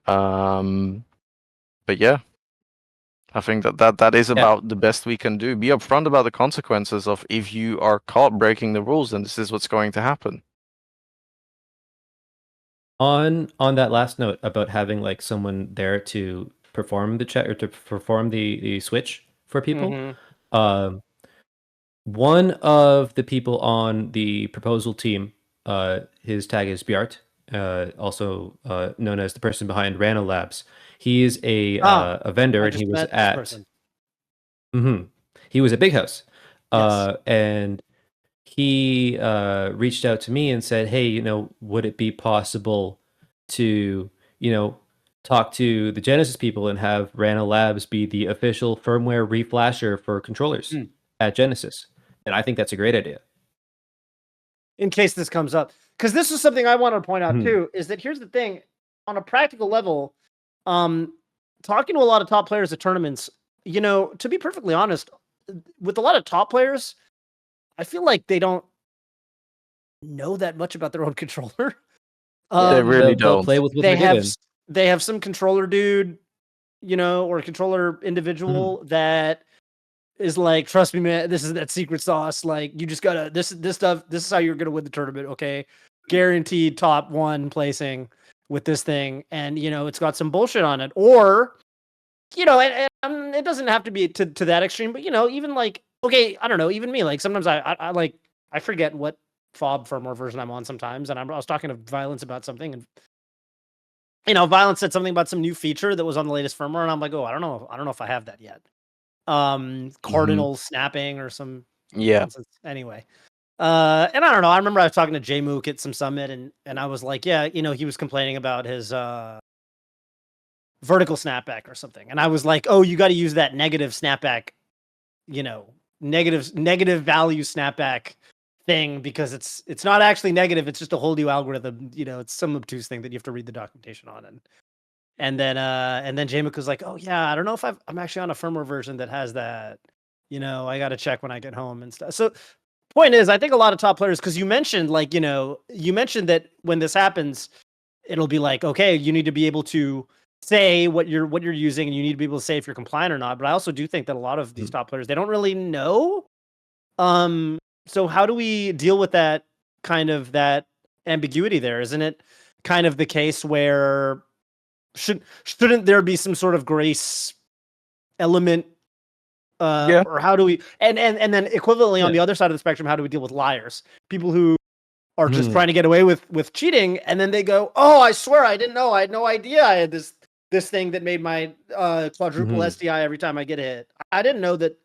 But yeah, I think that is about the best we can do. Be upfront about the consequences of if you are caught breaking the rules, then this is what's going to happen. On that last note about having like someone there to perform the check or to perform the switch for people, one of the people on the proposal team, his tag is Bjart, also known as the person behind Rana Labs. He is a vendor, and he was at he was at Big House, and he reached out to me and said, hey, you know, would it be possible to, you know, talk to the Genesis people and have Rana Labs be the official firmware reflasher for controllers at Genesis? And I think that's a great idea. In case this comes up, because this is something I wanted to point out too, is that here's the thing, on a practical level, talking to a lot of top players at tournaments, you know, to be perfectly honest, with a lot of top players, I feel like they don't know that much about their own controller. They really they'll play don't. with what They they're have given. they have some controller dude, you know, or controller individual that is like, trust me, man, this is that secret sauce. Like, you just gotta this stuff. This is how you're gonna win the tournament. Okay, guaranteed top 1 placing with this thing, and you know it's got some bullshit on it, or you know, and it doesn't have to be to that extreme, but you know, even like, okay, I don't know, even me, like sometimes I like I forget what fob firmware version I'm on sometimes, and I was talking to Violence about something, and you know, Violence said something about some new feature that was on the latest firmware, and I'm like, oh, I don't know if I have that yet. Cardinal snapping or some Yeah. nonsense. Anyway. And I don't know. I remember I was talking to Jay Mook at some summit, and I was like, yeah, you know, he was complaining about his vertical snapback or something. And I was like, oh, you got to use that negative snapback, you know, negative value snapback thing, because it's not actually negative. It's just a whole new algorithm. You know, it's some obtuse thing that you have to read the documentation on. And then Jamek was like, oh yeah, I don't know if I'm actually on a firmware version that has that. You know, I got to check when I get home and stuff. So point is, I think a lot of top players, because you mentioned like, you know, you mentioned that when this happens, it'll be like, okay, you need to be able to say what you're using, and you need to be able to say if you're compliant or not. But I also do think that a lot of these top players, they don't really know. So how do we deal with that kind of that ambiguity there? Isn't it kind of the case where shouldn't there be some sort of grace element? Yeah. Or how do we and then equivalently on the other side of the spectrum, how do we deal with liars? People who are just trying to get away with cheating, and then they go, "Oh, I swear I didn't know. I had no idea I had this thing that made my quadruple SDI every time I get a hit. I didn't know that."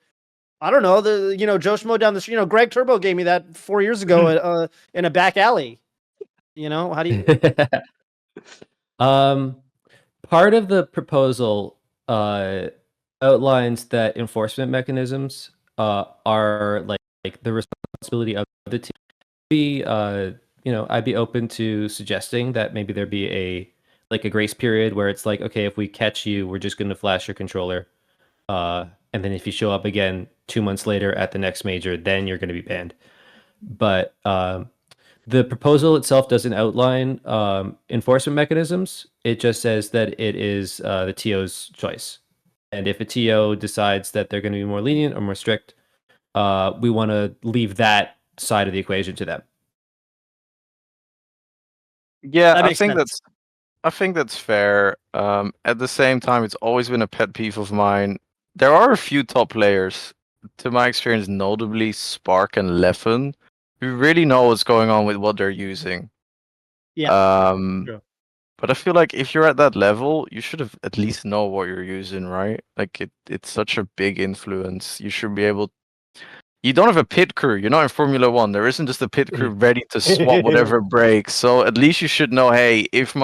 I don't know, the you know, Joe Schmo down the street. You know, Greg Turbo gave me that 4 years ago in a back alley. You know, how do you? Part of the proposal outlines that enforcement mechanisms are like the responsibility of the team. You know, I'd be open to suggesting that maybe there be a grace period where it's like, okay, if we catch you, we're just going to flash your controller, and then if you show up again 2 months later at the next major, then you're going to be banned. But the proposal itself doesn't outline enforcement mechanisms. It just says that it is the TO's choice. And if a TO decides that they're going to be more lenient or more strict, we want to leave that side of the equation to them. Yeah, That I makes think sense. that's fair. At the same time, it's always been a pet peeve of mine. There are a few top players, to my experience, notably Spark and Leffen, who really know what's going on with what they're using. Yeah. True. But I feel like if you're at that level, you should have at least know what you're using, right? Like it's such a big influence. You should be able. You don't have a pit crew. You're not in Formula One. There isn't just a pit crew ready to swap whatever breaks. So at least you should know, hey, if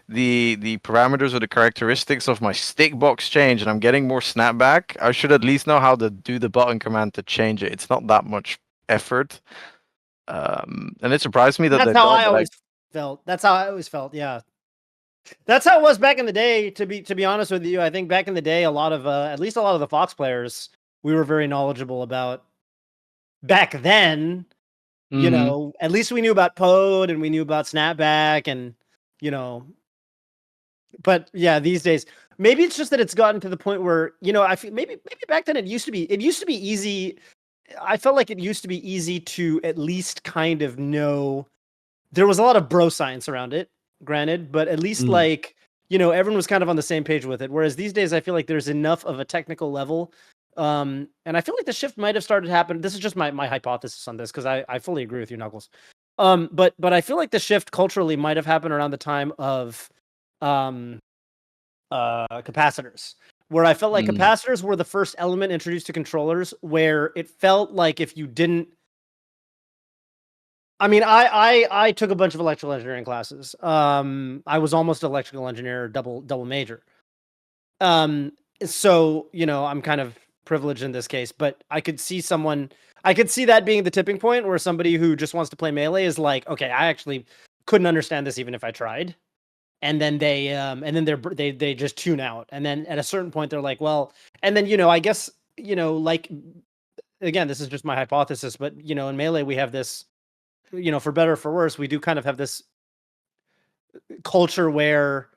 the parameters or the characteristics of my stick box change and I'm getting more snapback, I should at least know how to do the button command to change it. It's not that much effort. And it surprised me that That's they how don't. I always felt. That's how I always felt. Yeah. That's how it was back in the day. To be honest with you, I think back in the day, a lot of at least a lot of the Fox players, we were very knowledgeable about. Back then, you know, at least we knew about Pode and we knew about Snapback, and you know. But yeah, these days, maybe it's just that it's gotten to the point where, you know, I feel maybe back then it used to be easy. I felt like it used to be easy to at least kind of know. There was a lot of bro science around it, granted, but at least like, you know, everyone was kind of on the same page with it. Whereas these days, I feel like there's enough of a technical level. And I feel like the shift might have started to happen. This is just my hypothesis on this, because I fully agree with you, Knuckles. But I feel like the shift culturally might have happened around the time of capacitors, where I felt like capacitors were the first element introduced to controllers, where it felt like if you didn't. I mean, I took a bunch of electrical engineering classes. I was almost an electrical engineer, double major. So, you know, I'm kind of privileged in this case, but I could see that being the tipping point where somebody who just wants to play Melee is like, okay, I actually couldn't understand this even if I tried. and then they just tune out, and then at a certain point they're like, well, and then I guess like, again, this is just my hypothesis, but in Melee we have this, for better or for worse, we do kind of have this culture where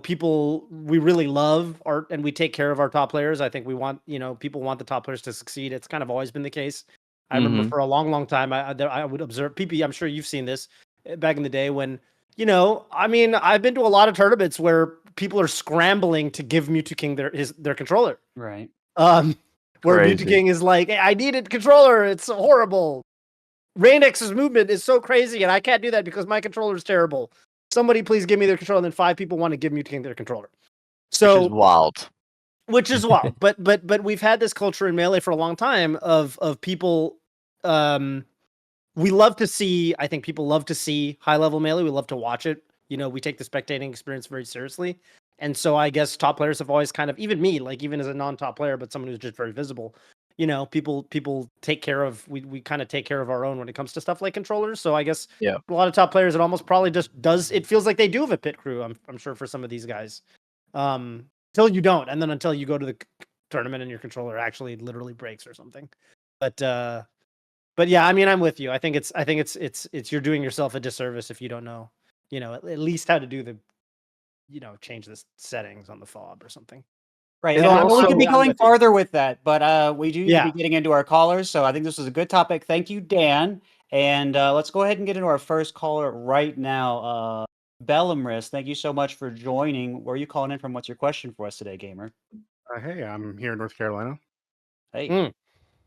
people, we really love art and we take care of our top players. I think we want, people want the top players to succeed. It's kind of always been the case. I remember for a long time I would observe PP. I'm sure you've seen this back in the day when I mean, I've been to a lot of tournaments where people are scrambling to give Mewtwo King their controller. Right. Where Crazy. Mewtwo King is like, hey, I needed controller. It's horrible. Rainex's movement is so crazy, and I can't do that because my controller is terrible. Somebody please give me their controller. And then 5 people want to give Mewtwo King their controller. So, Which is wild. Which is wild. But we've had this culture in Melee for a long time of people. We love to see. I think people love to see high level Melee. We love to watch it. We take the spectating experience very seriously. And so I guess top players have always kind of, even me, like even as a non-top player, but someone who's just very visible, people take care of, we kind of take care of our own when it comes to stuff like controllers. So I guess Yeah. a lot of top players, it almost probably just it feels like they do have a pit crew. I'm sure for some of these guys, till you don't. And then until you go to the tournament and your controller actually literally breaks or something. But yeah, I mean, I'm with you. I think it's you're doing yourself a disservice if you don't know, at least how to do the, change the settings on the fob or something. Right. It And I know we also- could be I'm going with you. farther with that, but we do need to Yeah. be getting into our callers. So I think this was a good topic. Thank you, Dan. And let's go ahead and get into our first caller right now. Bellamris, thank you so much for joining. Where are you calling in from? What's your question for us today, gamer? Hey, I'm here in North Carolina, Hey.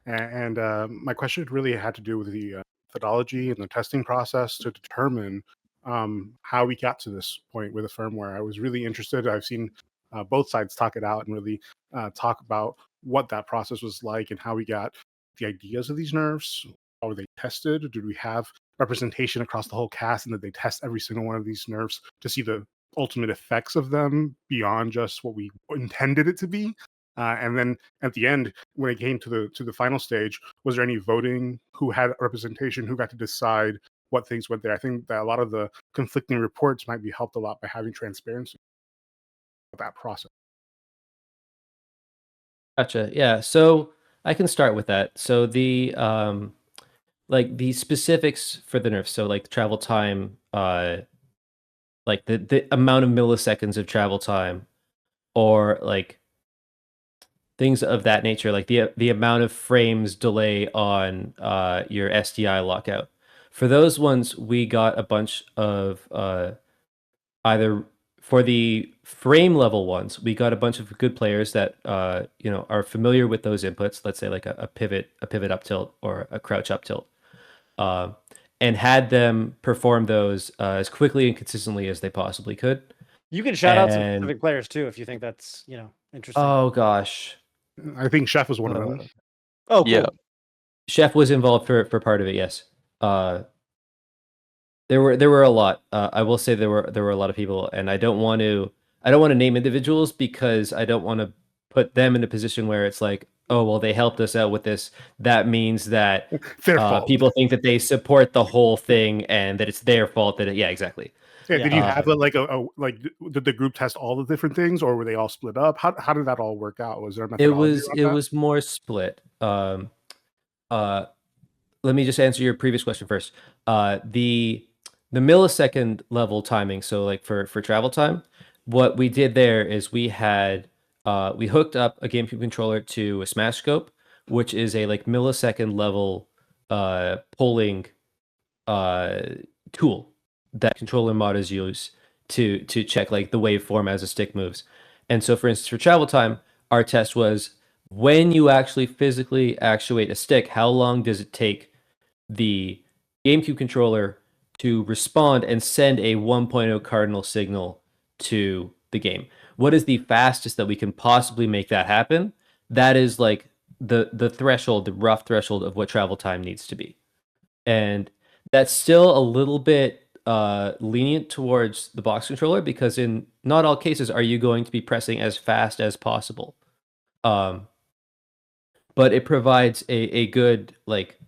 and my question really had to do with the methodology and the testing process to determine how we got to this point with the firmware. I was really interested. I've seen both sides talk it out and really talk about what that process was like and how we got the ideas of these nerfs. How were they tested? Did we have representation across the whole cast, and did they test every single one of these nerfs to see the ultimate effects of them beyond just what we intended it to be? And then at the end, when it came to the final stage, was there any voting? Who had representation? Who got to decide what things went there? I think that a lot of the conflicting reports might be helped a lot by having transparency of that process. Gotcha. Yeah. So I can start with that. So the like the specifics for the nerfs. So like the travel time, like the amount of milliseconds of travel time, or like things of that nature, like the amount of frames delay on your SDI lockout. For those ones, we got a bunch of either for the frame level ones, we got a bunch of good players that are familiar with those inputs. Let's say like a pivot up tilt or a crouch up tilt, and had them perform those as quickly and consistently as they possibly could. You can shout out some And- specific players too if you think that's interesting. Oh gosh, I think Chef was one of them. Oh, cool. Yeah. Chef was involved for part of it. Yes. There were a lot. I will say there were a lot of people, and I don't want to name individuals because I don't want to put them in a position where it's like, oh well, they helped us out with this. That means that Their fault. people think that they support the whole thing and that it's their fault. Yeah, exactly. Yeah, did you Yeah. have did the group test all the different things, or were they all split up? How did that all work out? Was there a It methodology was around it that? was more split. Let me just answer your previous question first. The millisecond level timing, so like for travel time, what we did there is we hooked up a GameCube controller to a Smash Scope, which is a like millisecond level polling tool that controller modders use to check like the waveform as a stick moves. And so for instance, for travel time, our test was when you actually physically actuate a stick, how long does it take the GameCube controller to respond and send a 1.0 cardinal signal to the game? What is the fastest that we can possibly make that happen? That is like the threshold, the rough threshold of what travel time needs to be. And that's still a little bit lenient towards the Boxx controller because in not all cases are you going to be pressing as fast as possible. But it provides a good like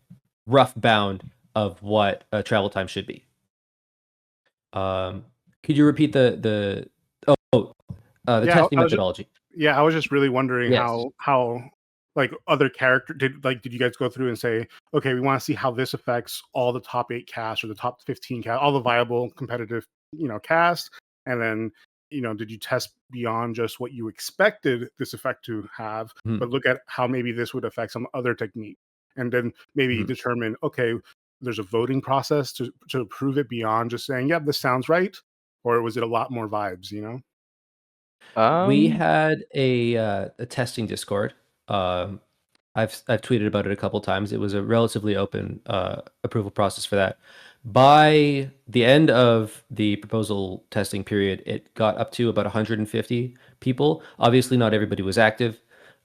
rough bound of what travel time should be. Could you repeat the Yeah, testing I was methodology? I was just really wondering Yes. how like other character did you guys go through and say, okay, we want to see how this affects all the top 8 casts or the top 15 cast, all the viable competitive casts, and then did you test beyond just what you expected this effect to have, Mhm. but look at how maybe this would affect some other technique, and then maybe Mhm. determine, okay, there's a voting process to prove it beyond just saying, yeah, this sounds right, or was it a lot more vibes? We Um, had a testing Discord. Um, I've tweeted about it a couple times. It was a relatively open approval process for that. By the end of the proposal testing period, it got up to about 150 people. Obviously, not everybody was active,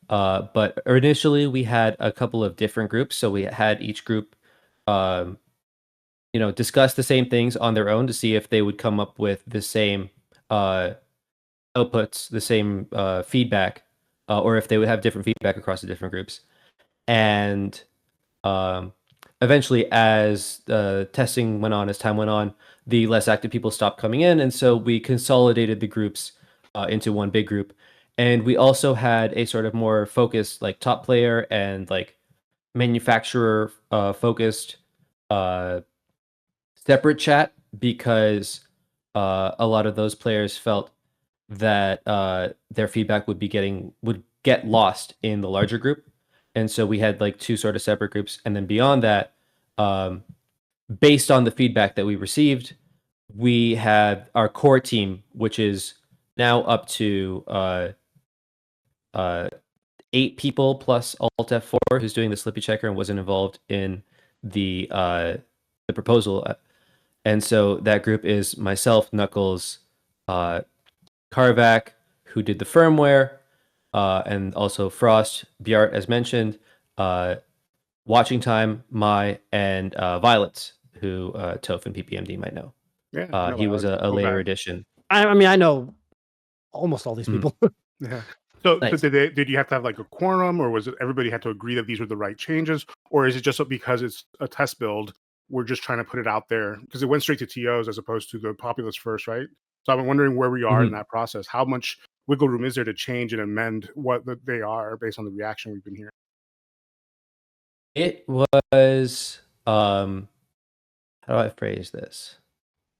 but initially we had a couple of different groups. So we had each group, um, discuss the same things on their own to see if they would come up with the same uh, outputs, the same feedback, or if they would have different feedback across the different groups. And um, eventually, as testing went on, as time went on, the less active people stopped coming in, and so we consolidated the groups into one big group. And we also had a sort of more focused, like top player and like manufacturer focused uh, separate chat because a lot of those players felt that their feedback would get lost in the larger group, and so we had like two sort of separate groups, and then beyond that, um, based on the feedback that we received, we had our core team, which is now up to uh, 8 people plus Alt F4, who's doing the Slippy Checker and wasn't involved in the proposal. And so that group is myself, Nuckels, Karvak, who did the firmware, and also Frost, Bjart, as mentioned, Watching Time, Mai, and Violets, who Toph and PPMD might know. Yeah, I know He was Alex. a Go later back. addition. I mean, I know almost all these Mhm. people. Yeah. So Nice. did you have to have like a quorum, or was it everybody had to agree that these were the right changes, or is it just because it's a test build, we're just trying to put it out there because it went straight to TOs as opposed to the populace first, right? So I'm wondering where we are in Mhm. that process. How much wiggle room is there to change and amend what they are based on the reaction we've been hearing? It was, how do I phrase this?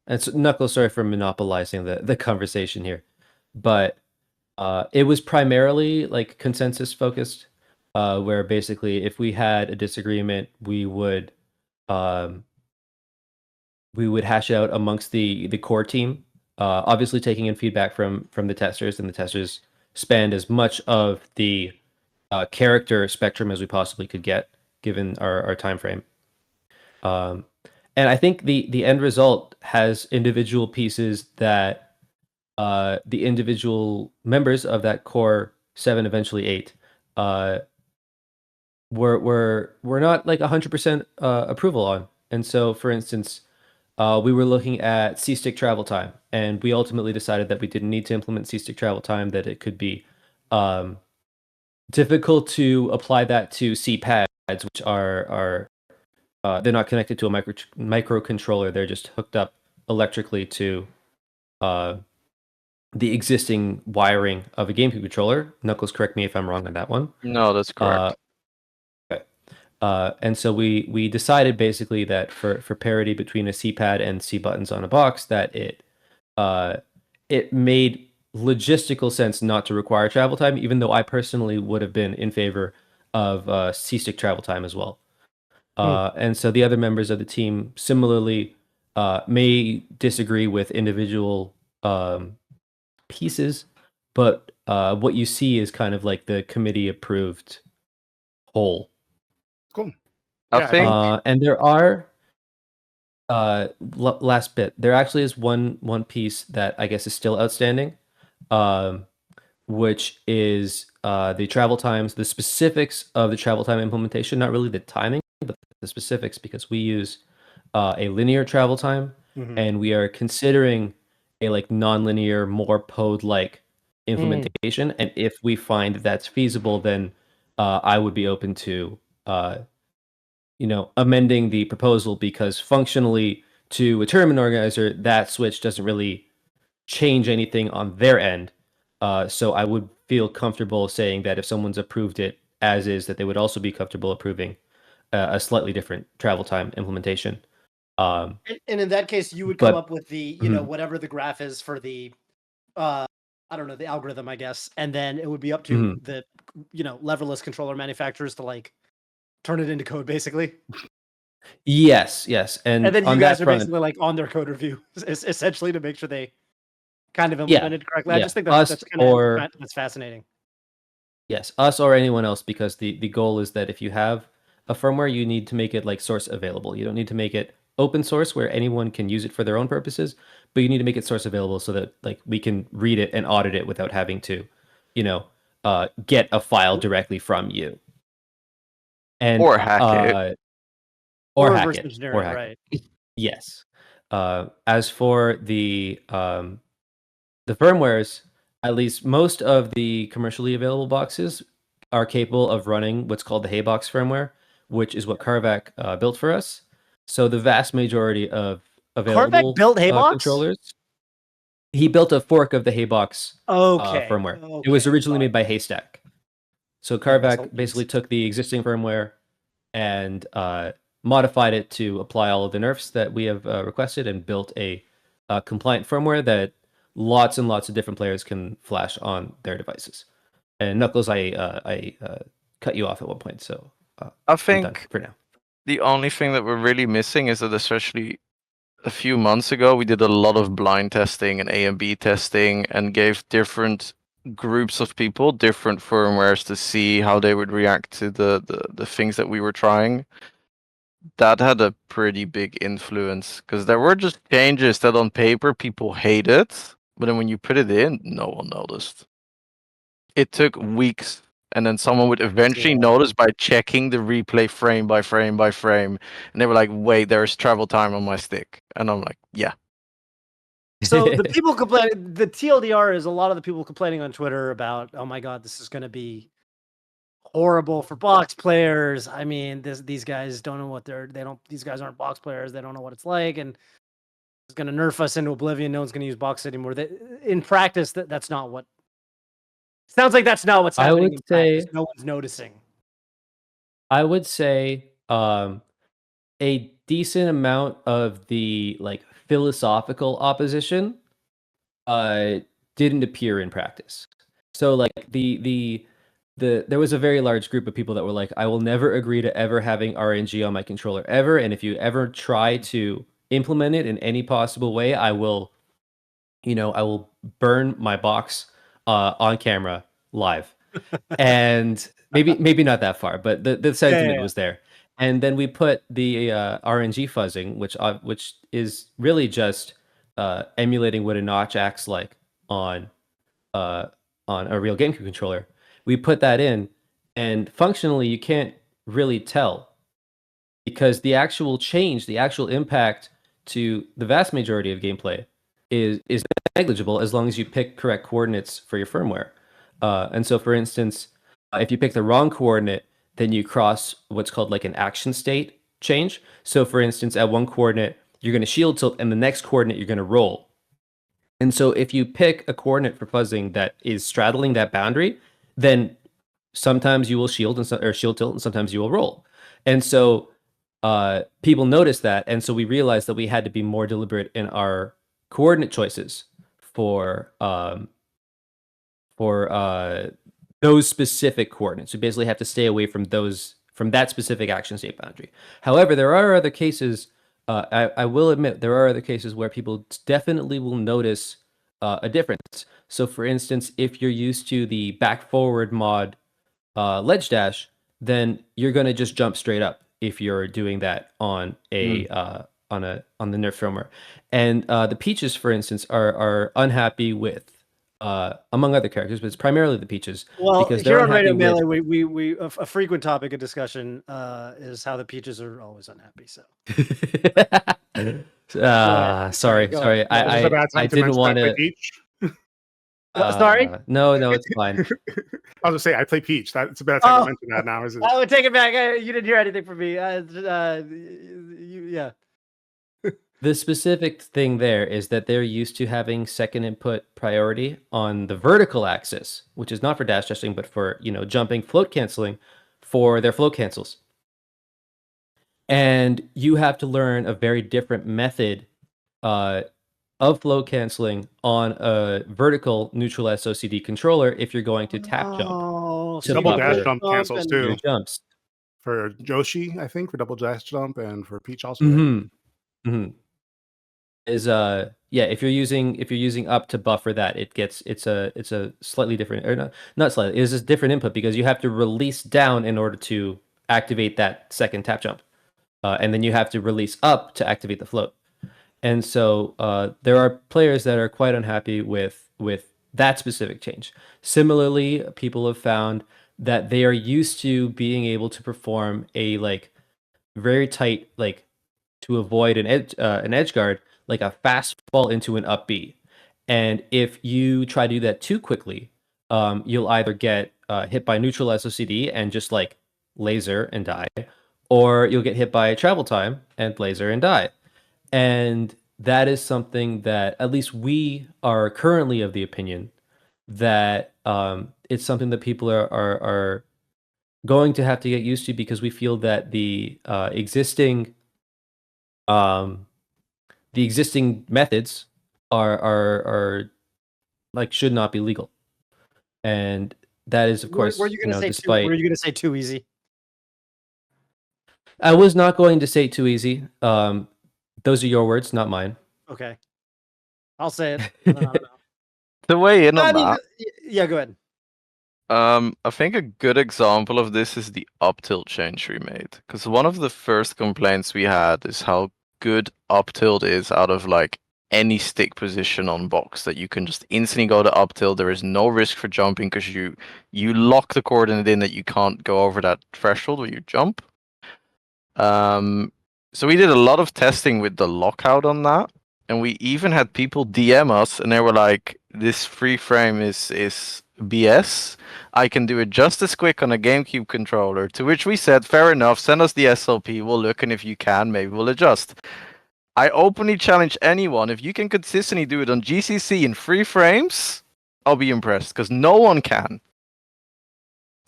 And so, Knuckles, sorry for monopolizing the conversation here, but it was primarily like consensus focused, where basically if we had a disagreement, um, we would hash out amongst the core team, obviously taking in feedback from the testers, and the testers spanned as much of the character spectrum as we possibly could get given our time frame. Um, and I think the end result has individual pieces that the individual members of that core 7, eventually 8, uh, were not like 100% approval on. And so, for instance, we were looking at C-stick travel time, and we ultimately decided that we didn't need to implement C-stick travel time, that it could be um, difficult to apply that to C-pads, which are they're not connected to a microcontroller. They're just hooked up electrically to uh, the existing wiring of a GameCube controller. Knuckles, correct me if I'm wrong on that one. no, that's correct. Okay. And so we decided basically that for parity between a C-pad and C buttons on a box, that it made logistical sense not to require travel time, even though I personally would have been in favor of C-stick travel time as well. And so the other members of the team similarly may disagree with individual pieces, but what you see is kind of like the committee approved whole. Cool. I Yeah, think And there are last bit. There actually is one piece that I guess is still outstanding, um, which is the travel times, the specifics of the travel time implementation, not really the timing, but the specifics, because we use a linear travel time, Mhm. and we are considering a like non-linear, more pod-like implementation. And if we find that that's feasible, then I would be open to amending the proposal, because functionally to a tournament organizer, that switch doesn't really change anything on their end. So I would feel comfortable saying that if someone's approved it as is, that they would also be comfortable approving a slightly different travel time implementation. And in that case, you would come But up with the, Mhm. whatever the graph is for the, I don't know, the algorithm, I guess. And then it would be up to Mhm. the, leverless controller manufacturers to like turn it into code, basically. Yes, And and then you on guys that are front, basically like on their code review, essentially, to make sure they kind of yeah, implemented correctly. I yeah, just think us that's kind of or that's fascinating. yes, us or anyone else, because the goal is that if you have a firmware, you need to make it like source available. You don't need to make it open source where anyone can use it for their own purposes, but you need to make it source available so that like we can read it and audit it without having to, you know, get a file directly from you. And Or hack it. or Or hack reverse it, engineer or it, hack right? it. Yes. As for the firmwares, at least most of the commercially available boxes are capable of running what's called the Haybox firmware, which is what Carvac built for us. So the vast majority of Carvac available built Haybox? controllers, he built a fork of the Haybox Okay. firmware. It was originally sorry. made by Haystack. So That makes Carvac basically took the existing firmware and modified it to apply all of the nerfs that we have requested and built a compliant firmware that lots and lots of different players can flash on their devices. And Knuckles, I cut you off at one point, so I I'm done think for now. the only thing that we're really missing is that, especially a few months ago, we did a lot of blind testing and A and B testing and gave different groups of people different firmwares to see how they would react to the things that we were trying. That had a pretty big influence because there were just changes that on paper people hated, but then when you put it in, no one noticed. It took weeks, and then someone would eventually Yeah. notice by checking the replay frame by frame by frame, and they were like, "Wait, there's travel time on my stick," and I'm like, "Yeah." So the people complaining, the TLDR is a lot of the people complaining on Twitter about, oh my god, this is going to be horrible for Boxx players. I mean, these guys don't know what these guys aren't Boxx players. They don't know what it's like, and it's going to nerf us into oblivion. No one's going to use Boxx anymore. In practice, that's not what. Sounds like that's not what's I happening would in practice. say No one's noticing. I would say a decent amount of the like philosophical opposition uh didn't appear in practice. So like there was a very large group of people that were like, I will never agree to ever having RNG on my controller ever, and if you ever try to implement it in any possible way, I will burn my box on camera live. And maybe not that far, but the sentiment Yeah. was there. And then we put the RNG fuzzing, which is really just emulating what a notch acts like on a real GameCube controller. We put that in, and functionally, you can't really tell because the actual change, the actual impact to the vast majority of gameplay is negligible as long as you pick correct coordinates for your firmware. And so, for instance, if you pick the wrong coordinate, then you cross what's called like an action state change. So, for instance, at one coordinate, you're going to shield tilt, and the next coordinate, you're going to roll. And so, if you pick a coordinate for fuzzing that is straddling that boundary, then sometimes you will shield or shield tilt, and sometimes you will roll. And so, people noticed that, and so we realized that we had to be more deliberate in our coordinate choices for those specific coordinates. We basically have to stay away from that specific action state boundary. However, there are other cases. I will admit there are other cases where people definitely will notice a difference. So, for instance, if you're used to the back forward mod ledge dash, then you're going to just jump straight up if you're doing that on a on the Nerf firmware. And the Peaches, for instance, are unhappy with among other characters, but it's primarily the Peaches Well, because they're here on unhappy Radio with. Melee, we a frequent topic of discussion is how the Peaches are always unhappy. So Sorry. Go ahead. Is this a bad I time to didn't mention I want play to. Peach? Sorry. No, it's fine. I was gonna say I play Peach. It's a bad time to mention that now, is it? I would take it back. You didn't hear anything from me. Yeah. The specific thing there is that they're used to having second input priority on the vertical axis, which is not for dash dashing, but for, jumping, float canceling for their float cancels. And you have to learn a very different method of float canceling on a vertical neutral SOCD controller if you're going to tap jump Oh, to so you Double gotta dash buffer jump cancels and- your too. jumps. For Yoshi, I think, for double dash jump, and for Peach also. Right? Is if you're using up to buffer that, it's a slightly different, or not slightly, it's a different input because you have to release down in order to activate that second tap jump, and then you have to release up to activate the float. And so there are players that are quite unhappy with that specific change. Similarly, people have found that they are used to being able to perform a very tight, to avoid an edge guard, like a fast fall into an up B. And if you try to do that too quickly, you'll either get hit by neutral SOCD and just laser and die, or you'll get hit by travel time and laser and die. And that is something that at least we are currently of the opinion that it's something that people are going to have to get used to, because we feel that the existing methods are should not be legal. And that is, of course, were you gonna say despite... were you gonna say too easy? I was not going to say too easy. Those are your words, not mine. Okay, I'll say it. I don't know. The way in on I mean, that. yeah, go ahead. I think a good example of this is the up tilt change we made. Because one of the first complaints we had is how good up tilt is out of any stick position on Boxx, that you can just instantly go to up tilt. There is no risk for jumping because you lock the coordinate in that you can't go over that threshold where you jump. So we did a lot of testing with the lockout on that. And we even had people DM us and they were like, this free frame is BS. I can do it just as quick on a GameCube controller. To which we said, fair enough, send us the SLP, we'll look, and if you can, maybe we'll adjust. I openly challenge anyone, if you can consistently do it on GCC in 3 frames, I'll be impressed, because no one can.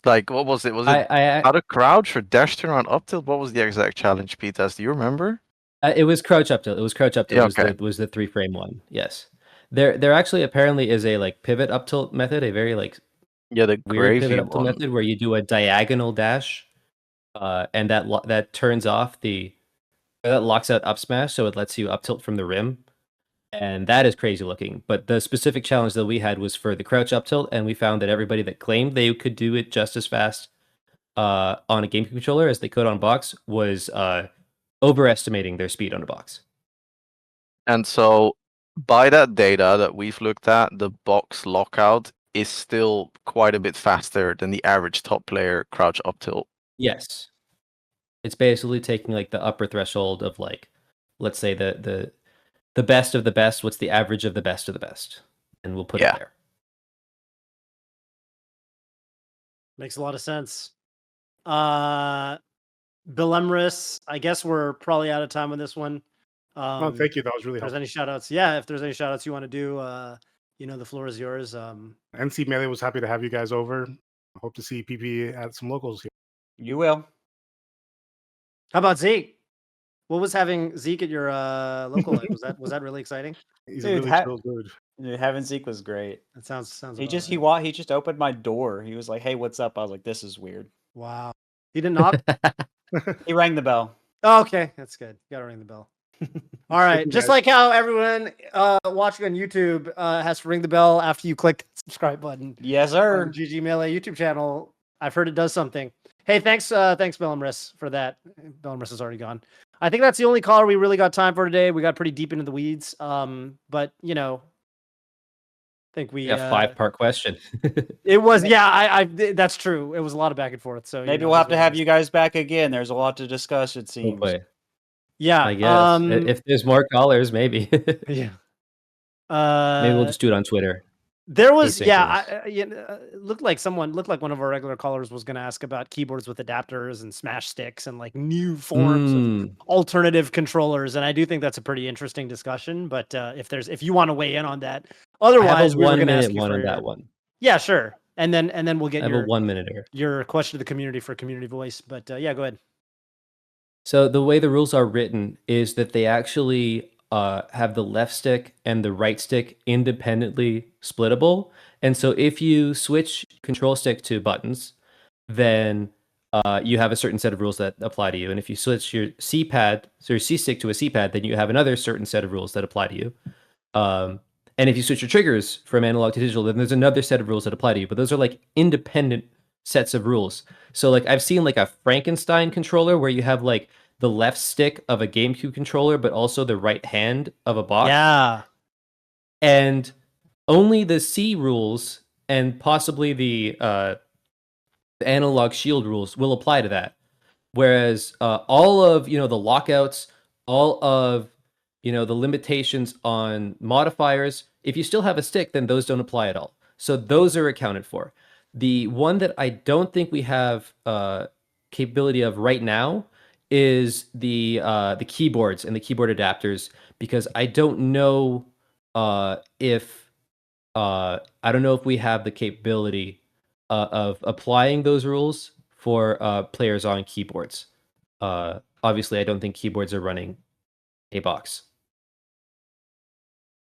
What was it? Was it how to crouch for dash turn around up tilt? What was the exact challenge, PracticalTAS? Do you remember? It was crouch up tilt. It was crouch up tilt. Yeah, okay. Was the 3 frame one. Yes. There actually apparently is a pivot up tilt method, a very the weird pivot up tilt one. method where you do a diagonal dash, and that turns off that locks out up smash, so it lets you up tilt from the rim, and that is crazy looking. But the specific challenge that we had was for the crouch up tilt, and we found that everybody that claimed they could do it just as fast on a GameCube controller as they could on Boxx was overestimating their speed on a Boxx. And so, by that data that we've looked at, the Boxx lockout is still quite a bit faster than the average top player crouch up tilt. Yes. It's basically taking the upper threshold of let's say the best of the best. What's the average of the best of the best? And we'll put it there. Makes a lot of sense. Bill Emrys, I guess we're probably out of time on this one. Thank you. That was really If there's helpful. any shout outs, if there's any shout outs you want to do, the floor is yours. NC Melee was happy to have you guys over. Hope to see PP at some locals here. You will. How about Zeke? What was having Zeke at your local like? Was that really exciting? He's Dude, a really chill dude. Having Zeke was great. That sounds. He about just right. he just opened my door. He was like, "Hey, what's up?" I was like, "This is weird." Wow. He didn't knock. He rang the bell. Oh, okay, that's good. You gotta ring the bell. All right, just like how everyone watching on YouTube has to ring the bell after you click the subscribe button. Yes, sir. On the GG Melee YouTube channel. I've heard it does something. Hey, thanks Bill Emrys for that. Bill Emrys is already gone. I think that's the only caller we really got time for today. We got pretty deep into the weeds. But I think we a 5-part question. It was, I that's true. It was a lot of back and forth. So maybe we'll have to have you guys back again. There's a lot to discuss, it seems. Hopefully. Yeah, I guess if there's more callers, maybe. Yeah. Maybe we'll just do it on Twitter. There was, asynchronous. it looked like one of our regular callers was going to ask about keyboards with adapters and smash sticks and like new forms of alternative controllers, and I do think that's a pretty interesting discussion. But if you want to weigh in on that, I have a otherwise we were 1 going to ask minute you one for on your, that one. yeah, sure, and then we'll I get have a 1 minute here. your question to the community for community voice. But yeah, go ahead. So the way the rules are written is that they actually have the left stick and the right stick independently splittable. And so if you switch control stick to buttons, then you have a certain set of rules that apply to you. And if you switch your C-pad, so your C-stick to a C-pad, then you have another certain set of rules that apply to you. And if you switch your triggers from analog to digital, then there's another set of rules that apply to you. But those are like independent sets of rules. So like I've seen like a Frankenstein controller where you have like the left stick of a GameCube controller, but also the right hand of a Boxx. Yeah. And only the C rules and possibly the analog shield rules will apply to that. Whereas all of the lockouts, all of the limitations on modifiers, if you still have a stick, then those don't apply at all. So those are accounted for. The one that I don't think we have capability of right now is the keyboards and the keyboard adapters, because I don't know if we have the capability of applying those rules for players on keyboards. Obviously, I don't think keyboards are running a Boxx.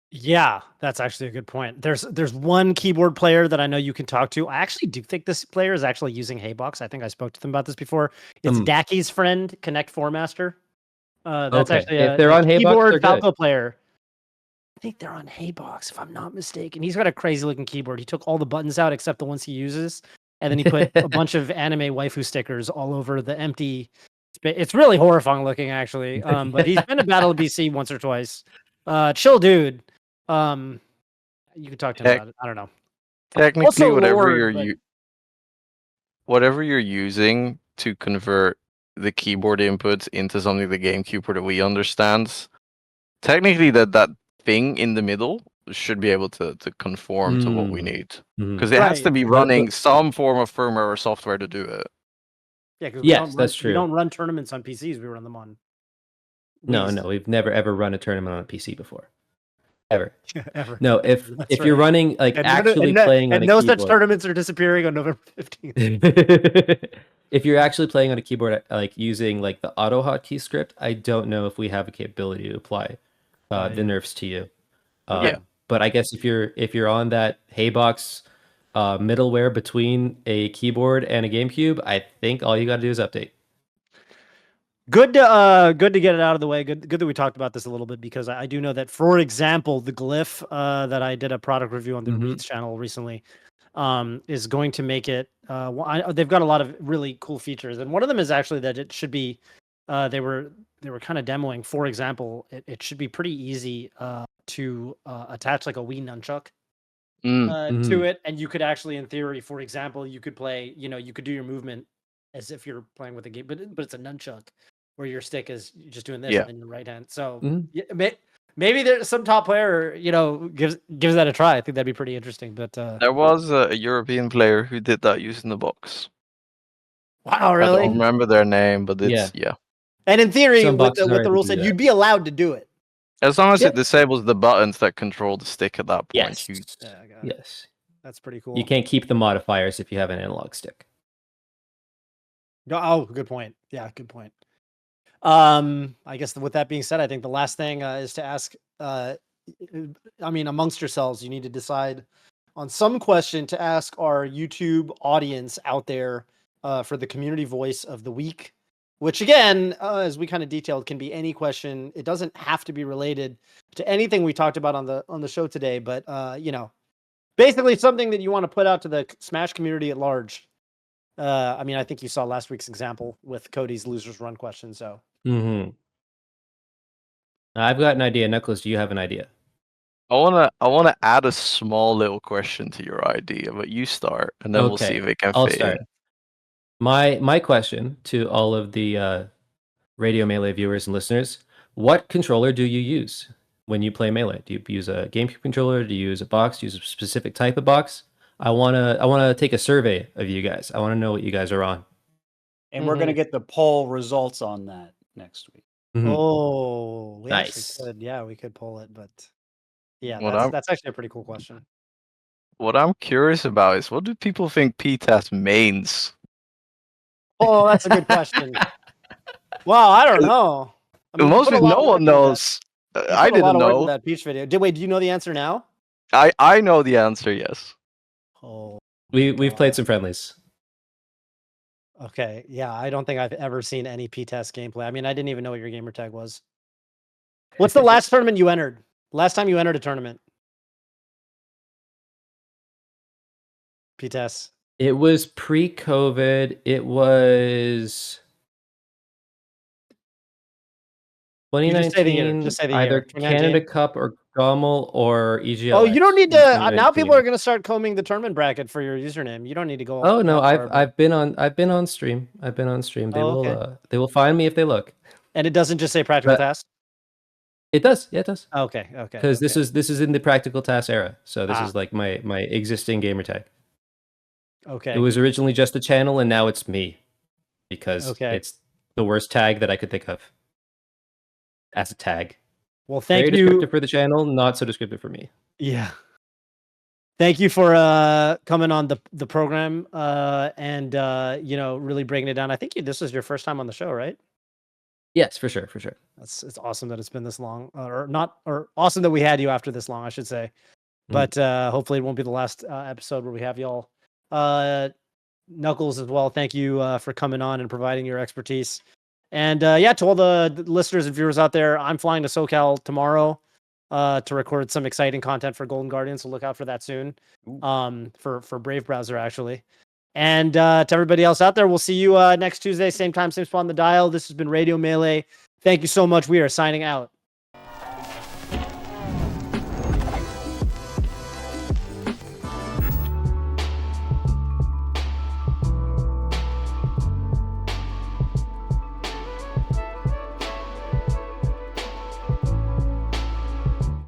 Yeah, that's actually a good point. There's one keyboard player that I know you can talk to. I actually do think this player is actually using Haybox. I think I spoke to them about this before. It's Daki's friend, Connect 4master. That's Okay. actually If they're on Haybox, keyboard they're Falco good. player. I think they're on Haybox, if I'm not mistaken. He's got a crazy looking keyboard. He took all the buttons out except the ones he uses, and then he put a bunch of anime waifu stickers all over the empty. It's really horrifying looking, actually. But he's been to Battle of BC once or twice. Chill dude. You could talk to him about it. I don't know. Technically, Also whatever Lord, but whatever you're using to convert the keyboard inputs into something the GameCube or the Wii understands, technically that thing in the middle should be able to conform to what we need. Because it has to Right. be running some form of firmware or software to do it. yeah, because Yes, that's we true. don't run tournaments on PCs. We run them on. No, Wiis. we've never ever run a tournament on a PC before. Ever. Ever. No, if That's you're right. running like actually playing on a no keyboard. such tournaments are disappearing on November 15th. If you're actually playing on a keyboard, like using like the auto hotkey script, I don't know if we have a capability to apply the nerfs to you. Yeah. But I guess if you're on that Haybox middleware between a keyboard and a GameCube, I think all you got to do is update. Good to get it out of the way. Good that we talked about this a little bit, because I do know that, for example, the glyph that I did a product review on the Reeds channel recently is going to make it. They've got a lot of really cool features, and one of them is actually that it should be. They were kind of demoing. For example, it should be pretty easy to attach like a Wii nunchuck to it, and you could actually, in theory, for example, you could play. You could do your movement as if you're playing with a game, but it's a nunchuck, where your stick is just doing this and then your right hand. So maybe there's some top player, gives that a try. I think that'd be pretty interesting. But There was a European player who did that using the box. wow, I really? don't remember their name, but it's yeah. And in theory, Some with boxes are the able rule to do said, that. you'd be allowed to do it. As long as it disables the buttons that control the stick at that point. Yes. Yeah, I got it. Yes. That's pretty cool. You can't keep the modifiers if you have an analog stick. Oh, good point. Yeah, good point. I guess with that being said, I think the last thing is to ask. Amongst yourselves, you need to decide on some question to ask our YouTube audience out there for the community voice of the week. Which again, as we kind of detailed, can be any question. It doesn't have to be related to anything we talked about on the show today, but basically something that you want to put out to the Smash community at large. I think you saw last week's example with Cody's losers run question. So I've got an idea. Nuckles, do you have an idea? I wanna add a small little question to your idea, but you start, and then we'll see if it can I'll fit start. in. My question to all of the Radio Melee viewers and listeners: what controller do you use? when you play Melee? Do you use a GameCube controller? Do you use a box? Do you use a specific type of box? I wanna take a survey of you guys. I want to know what you guys are on. And we're going to get the poll results on that next week. Mhm. Oh, we Nice. actually could. Yeah, we could pull it, but yeah, What that's actually a pretty cool question. I'm curious about is what do people think PTAS means? Oh, that's a good question. Wow, I don't know. I mean, you put a Mostly lot no of work one into that. knows. You I put a lot didn't of work into know. that Peach video. Wait, do you know the answer now? I know the answer, yes. Oh, We've played God. some friendlies. Okay, yeah, I don't think I've ever seen any P-Test gameplay. I mean, I didn't even know what your gamer tag was. What's the last tournament you entered? Last time you entered a tournament? P-Test. It was pre-COVID. It was You just say the year. 2019, Just say the either year. 2019. Canada Cup or GOML or EGLX. Oh, you don't need in to. Now people 2019. are going to start combing the tournament bracket for your username. You don't need to go. Oh no, that far, but- I've been on stream. I've been on stream. They Oh, will okay. they will find me if they look. And it doesn't just say practical But- task. It does. Yeah, it does. Okay. Because this is in the PracticalTAS era. So this Ah. is like my existing gamer tag. Okay. It was originally just a channel and now it's me. Because Okay. it's the worst tag that I could think of. As a tag. Well, Very thank you. descriptive for the channel, not so descriptive for me. Yeah. Thank you for coming on the program and really breaking it down. I think this is your first time on the show, right? Yes, for sure, for sure. It's awesome that it's been this long, or awesome that we had you after this long, I should say. But hopefully it won't be the last episode where we have y'all. Nuckels as well. Thank you for coming on and providing your expertise. And to all the listeners and viewers out there, I'm flying to SoCal tomorrow to record some exciting content for Golden Guardian. So look out for that soon. For Brave Browser actually. And to everybody else out there, we'll see you next Tuesday, same time, same spot on the dial. This has been Radio Melee. Thank you so much. We are signing out.